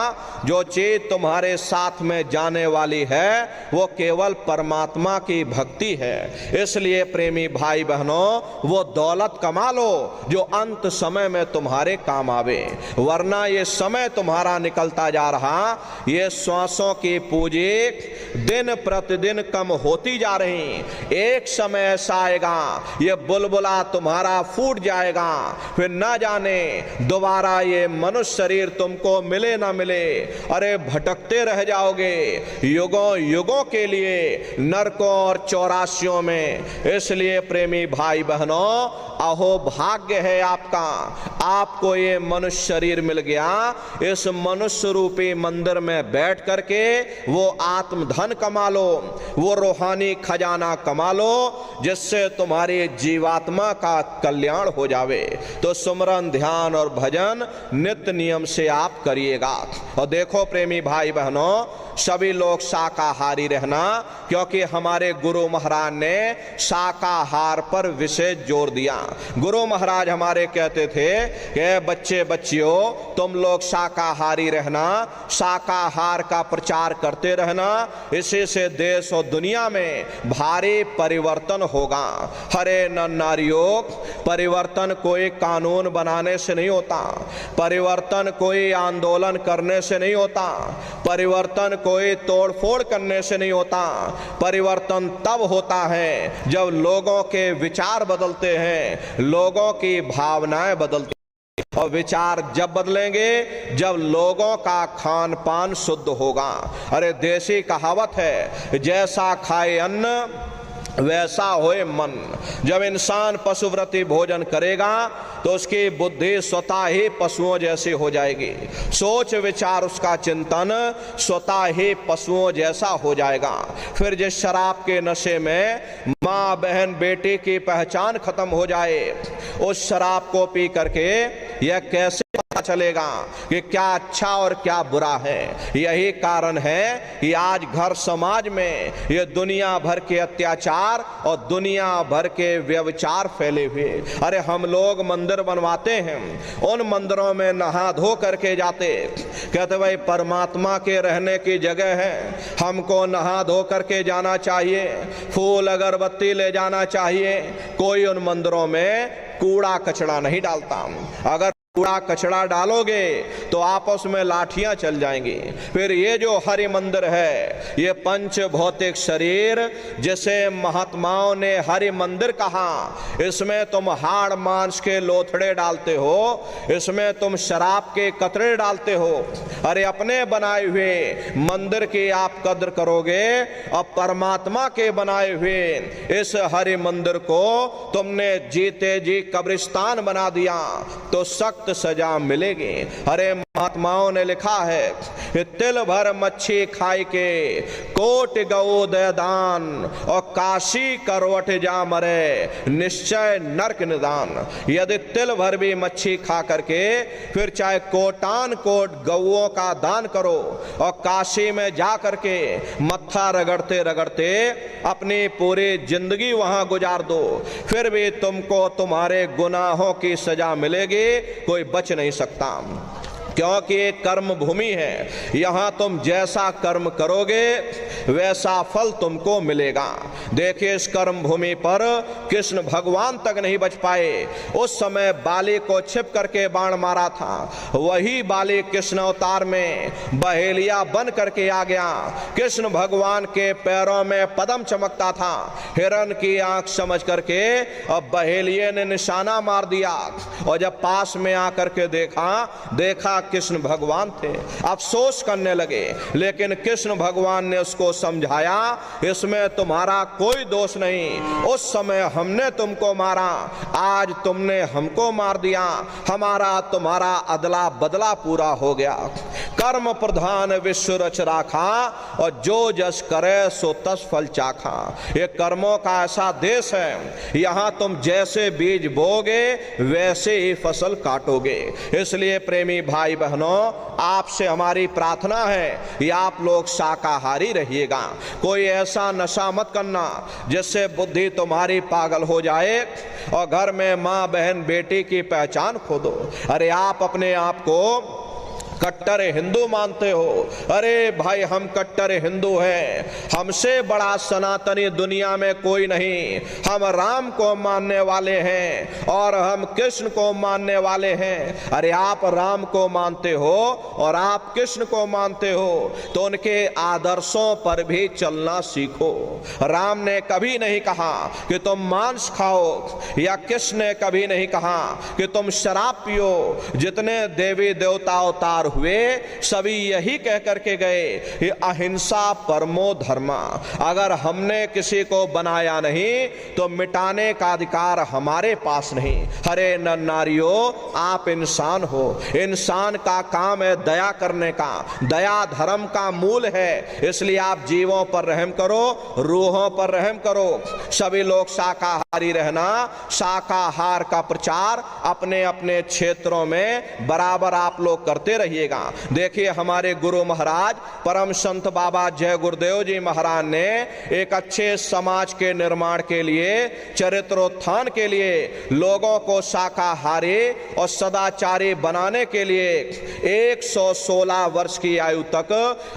जो चीज तुम्हारे साथ में जाने वाली है वो केवल परमात्मा की भक्ति है। इसलिए प्रेमी भाई बहनों, वो दौलत कमा लो जो अंत समय में तुम्हारे काम आवे, वरना ये समय तुम्हारा निकलता जा रहा, ये श्वासों की पूंजी दिन प्रतिदिन कम होती जा रही। एक समय ऐसा आएगा ये बुलबुला तुम्हारा फूट जाएगा, फिर ना जाने दोबारा ये मनुष्य शरीर तुमको मिले ना मिले। अरे भटकते रह जाओगे युगों युगों के लिए नरकों और चौरासियों में। इसलिए प्रेमी भाई बहनों, अहो भाग्य है आपका, आपको ये मनुष्य शरीर मिल गया। इस मनुष्य रूपी मंदिर में बैठ करके वो आत्मधन कमा लो, वो रूहानी खजाना कमा लो, जिससे तुम्हारी जीवात्मा का कल्याण हो जावे। तो सुमरन, ध्यान और भजन नित्य नियम से आप करिएगा। और देखो प्रेमी भाई बहनों, सभी लोग शाकाहारी रहना, क्योंकि हमारे गुरु महाराज ने शाकाहार पर विशेष जोर दिया। गुरु महाराज हमारे कहते थे कि बच्चे बच्चियों, तुम लोग शाकाहारी रहना, शाकाहार का प्रचार करते रहना, इसी से देश और दुनिया में भारी परिवर्तन होगा। हरे नर नारियों, परिवर्तन कोई कानून बनाने से नहीं होता, परिवर्तन कोई आंदोलन करने से नहीं होता, परिवर्तन कोई तोड़फोड़ करने से नहीं होता। परिवर्तन तब होता है जब लोगों के विचार बदलते हैं, लोगों की भावनाएं बदलती हैं। और विचार जब बदलेंगे जब लोगों का खान पान शुद्ध होगा। अरे देसी कहावत है, जैसा खाए अन्न वैसा होए मन। जब इंसान पशुव्रती भोजन करेगा तो उसकी बुद्धि स्वतः ही पशुओं जैसी हो जाएगी, सोच विचार उसका चिंतन स्वतः ही पशुओं जैसा हो जाएगा। फिर जिस शराब के नशे में माँ बहन बेटी की पहचान खत्म हो जाए, उस शराब को पी करके यह कैसे पता चलेगा कि क्या अच्छा और क्या बुरा है। यही कारण है कि आज घर समाज में ये दुनिया भर के अत्याचार और दुनिया भर के व्यभिचार फैले हुए। अरे हम लोग मंदिर बनवाते हैं, उन मंदिरों में नहा धो करके जाते, कहते भाई परमात्मा के रहने की जगह है, हमको नहा धो करके जाना चाहिए, फूल अगरबत्ती ले जाना चाहिए। कोई उन मंदिरों में कूड़ा कचरा नहीं डालता। अगर कूड़ा कचरा डालोगे तो आपस में लाठियां चल जाएंगी। फिर ये जो हरि मंदिर है, ये पंच भौतिक शरीर जिसे महात्माओं ने हरि मंदिर कहा, इसमें तुम हाड़ मांस के लोथड़े डालते हो, इसमें तुम शराब के कतरे डालते हो। अरे अपने बनाए हुए मंदिर की आप कद्र करोगे और परमात्मा के बनाए हुए इस हरि मंदिर को तुमने जीते जी कब्रिस्तान बना दिया तो सख्त सजा मिलेगी। अरे महात्माओं ने लिखा है, तिल भर मच्छी खाई के कोट गौ दे दान और काशी करवट जा मरे निश्चय नरक निदान। यदि तिल भर भी मच्छी खा करके फिर चाहे कोटान कोट गौओं का दान करो और काशी में जा करके मत्था रगड़ते रगड़ते अपनी पूरी जिंदगी वहां गुजार दो, फिर भी तुमको तुम्हारे गुनाहों की सजा मिलेगी, कोई बच नहीं सकता। क्योंकि एक कर्म भूमि है, यहाँ तुम जैसा कर्म करोगे वैसा फल तुमको मिलेगा। देखिए इस कर्म भूमि पर कृष्ण भगवान तक नहीं बच पाए। उस समय बाली को छिप करके बाण मारा था, वही बाली कृष्ण अवतार में बहेलिया बन करके आ गया। कृष्ण भगवान के पैरों में पद्म चमकता था, हिरण की आंख समझ करके अब बहेलिये ने निशाना मार दिया और जब पास में आकर के देखा कृष्ण भगवान थे। अफसोस करने लगे, लेकिन कृष्ण भगवान ने उसको समझाया, इसमें तुम्हारा कोई दोष नहीं, उस समय हमने तुमको मारा, आज तुमने हमको मार दिया, हमारा तुम्हारा अदला बदला पूरा हो गया। कर्म प्रधान विश्व रच राखा और जो जस करे सो तस फल चाखा। ये कर्मों का ऐसा देश है, यहाँ तुम जैसे बीज बोगे वैसे ही फसल काटोगे। इसलिए प्रेमी भाई बहनों, आपसे हमारी प्रार्थना है कि आप लोग शाकाहारी रहिएगा। कोई ऐसा नशा मत करना जिससे बुद्धि तुम्हारी पागल हो जाए और घर में माँ बहन बेटी की पहचान खो दो। अरे आप अपने आप को कट्टर हिंदू मानते हो। अरे भाई, हम कट्टर हिंदू हैं, हमसे बड़ा सनातनी दुनिया में कोई नहीं। हम राम को मानने वाले हैं और हम कृष्ण को मानने वाले हैं। अरे आप राम को मानते हो और आप कृष्ण को मानते हो तो उनके आदर्शों पर भी चलना सीखो। राम ने कभी नहीं कहा कि तुम मांस खाओ, या कृष्ण ने कभी नहीं कहा कि तुम शराब पियो। जितने देवी देवता अवतार हुए सभी यही कह करके गए कि अहिंसा परमो धर्मा। अगर हमने किसी को बनाया नहीं तो मिटाने का अधिकार हमारे पास नहीं। हरे नर नारियों, आप इंसान हो, इंसान का काम है दया करने का। दया धर्म का मूल है, इसलिए आप जीवों पर रहम करो, रूहों पर रहम करो। सभी लोग शाकाहारी रहना, शाकाहार का प्रचार अपने अपने क्षेत्रों में बराबर आप लोग करते रहिएगा। देखिए, हमारे गुरु महाराज परम संत बाबा जय गुरुदेव जी महाराज ने एक अच्छे समाज के निर्माण के लिए, चरित्रोत्थान के लिए, लोगों को शाकाहारी और सदाचारी बनाने के लिए 116 वर्ष की आयु तक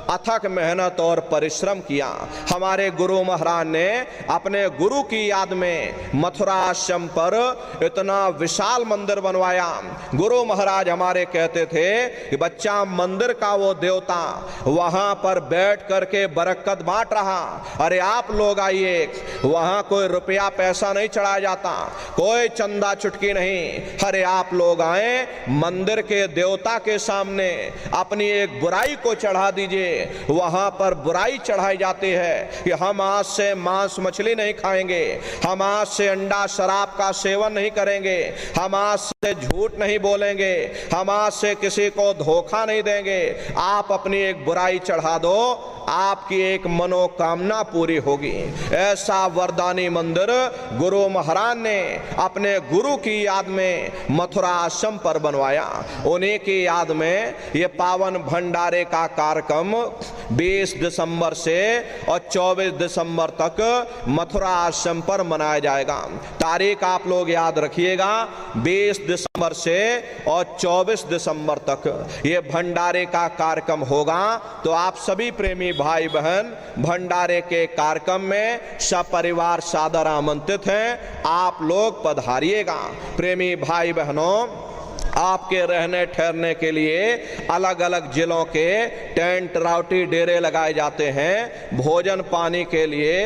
अथक मेहनत और परिश्रम किया। हमारे गुरु महाराज ने अपने गुरु की याद में मथुरा आश्रम पर इतना विशाल मंदिर बनवाया। गुरु महाराज हमारे कहते थे कि बच्चा, मंदिर का वो देवता वहां पर बैठ करके बरकत बांट रहा। अरे आप लोग आइए, वहां कोई रुपया पैसा नहीं चढ़ाया जाता, कोई चंदा चुटकी नहीं। अरे आप लोग आए, मंदिर के देवता के सामने अपनी एक बुराई को चढ़ा दीजिए। वहां पर बुराई चढ़ाई जाती है कि हम आज से मांस मछली नहीं खाएंगे, हम आज से अंडा शराब का सेवन नहीं करेंगे, हम आज से झूठ नहीं बोलेंगे, हम आज से किसी को धोखा नहीं देंगे। आप अपनी एक बुराई चढ़ा दो, आपकी एक मनोकामना पूरी होगी। ऐसा वरदानी मंदिर गुरु महाराज ने अपने गुरु की याद में मथुरा आश्रम पर बनवाया। उन्हीं की याद में ये पावन भंडारे का कार्यक्रम 20 दिसंबर से और 24 दिसंबर तक मथुरा आश्रम पर मनाया जाएगा। तारीख आप लोग याद रखिएगा, 20 दिसंबर से और 24 दिसंबर तक ये भंडारे का कार्यक्रम होगा। तो आप सभी प्रेमी भाई बहन भंडारे के कार्यक्रम में सपरिवार सादर आमंत्रित हैं। आप लोग पधारिएगा। प्रेमी भाई बहनों, आपके रहने ठहरने के लिए अलग अलग जिलों के टेंट राउटी डेरे लगाए जाते हैं। भोजन पानी के लिए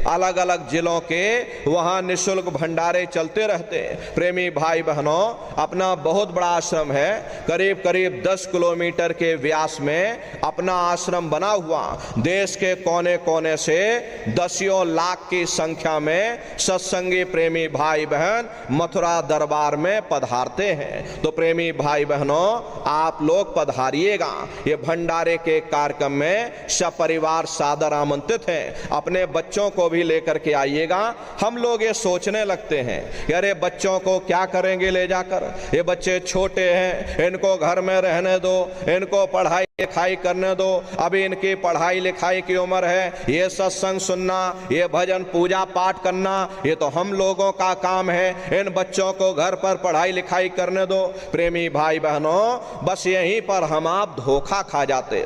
अलग अलग जिलों के वहां निःशुल्क भंडारे चलते रहते हैं। प्रेमी भाई बहनों, अपना बहुत बड़ा आश्रम है, करीब करीब 10 किलोमीटर के व्यास में अपना आश्रम बना हुआ। देश के कोने कोने से दसियों लाख की संख्या में सत्संगी प्रेमी भाई बहन मथुरा दरबार में पधारते हैं। तो प्रेमी भाई बहनों, आप लोग पधारिएगा। ये भंडारे के कार्यक्रम में सपरिवार सादर आमंत्रित हैं। अपने बच्चों को भी लेकर के आइएगा। हम लोग ये सोचने लगते हैं कि अरे बच्चों को क्या करेंगे ले जाकर, ये बच्चे छोटे हैं, इनको घर में रहने दो, इनको पढ़ाई लिखाई करने दो, अभी इनकी पढ़ाई लिखाई की उम्र है। ये सत्संग सुनना, ये भजन पूजा पाठ करना, ये तो हम लोगों का काम है। इन बच्चों को घर पर पढ़ाई लिखाई करने दो। प्रेमी भाई बहनों, बस यहीं पर हम आप धोखा खा जाते।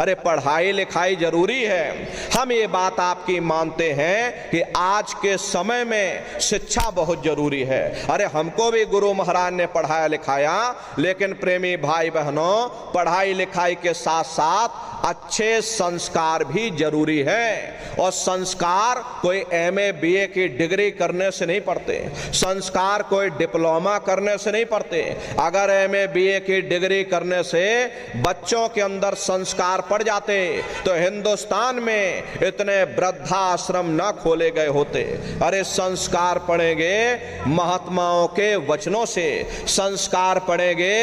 अरे पढ़ाई लिखाई जरूरी है, हम ये बात आपकी मानते हैं कि आज के समय में शिक्षा बहुत जरूरी है। अरे हमको भी गुरु महाराज ने पढ़ाया लिखाया, लेकिन प्रेमी भाई बहनों, पढ़ाई लिखाई के साथ साथ अच्छे संस्कार भी जरूरी है। और संस्कार कोई एमए बीए की डिग्री करने से नहीं पढ़ते, संस्कार कोई डिप्लोमा करने से नहीं पढ़ते। अगर एमए बीए की डिग्री करने से बच्चों के अंदर संस्कार पड़ जाते तो हिंदुस्तान में इतने वृद्धाश्रम न खोले गए होते। अरे संस्कार पढ़ेंगे महात्माओं के वचनों से, संस्कार पढ़ेंगे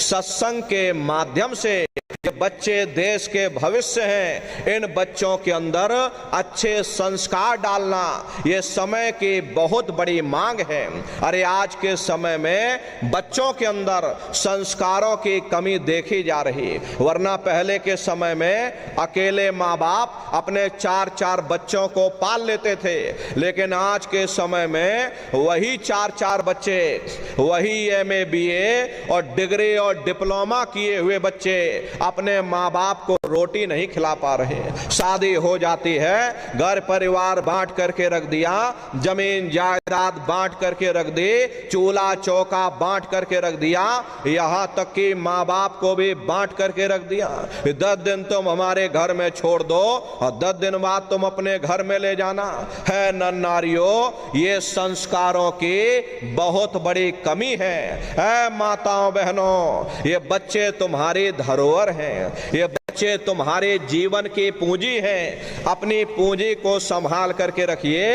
सत्संग के माध्यम से, ये बच्चे देश के भविष्य हैं। इन बच्चों के अंदर अच्छे संस्कार डालना ये समय की बहुत बड़ी मांग है। अरे आज के समय में बच्चों के अंदर संस्कारों की कमी देखी जा रही, वरना पहले के समय में अकेले माँ बाप अपने 4-4 बच्चों को पाल लेते थे, लेकिन आज के समय में वही 4-4 बच्चे, वही MA BA और डिग्री और डिप्लोमा किए हुए बच्चे अपने माँ बाप को रोटी नहीं खिला पा रहे। शादी हो जाती है, घर परिवार बांट करके रख दिया, जमीन जायदाद बांट करके रख दी, चूल्हा चौका बांट करके रख दिया, यहाँ तक कि माँ बाप को भी बांट करके रख दिया। 10 दिन तुम हमारे घर में छोड़ दो और 10 दिन बाद तुम अपने घर में ले जाना है। नर नारियों, ये संस्कारों की बहुत बड़ी कमी है। माताओं बहनों, ये बच्चे तुम्हारी धरोहर हैं, ये बच्चे तुम्हारे जीवन की पूंजी हैं। अपनी पूंजी को संभाल करके रखिए।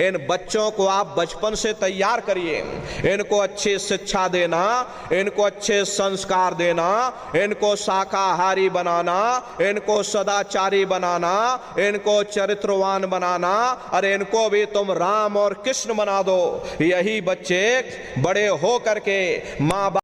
इन बच्चों को आप बचपन से तैयार करिए, इनको अच्छी शिक्षा देना, इनको अच्छे संस्कार देना, इनको शाकाहारी बनाना, इनको सदाचारी बनाना, इनको चरित्रवान बनाना। अरे इनको भी तुम राम और कृष्ण बना दो। यही बच्चे बड़े हो करके माँ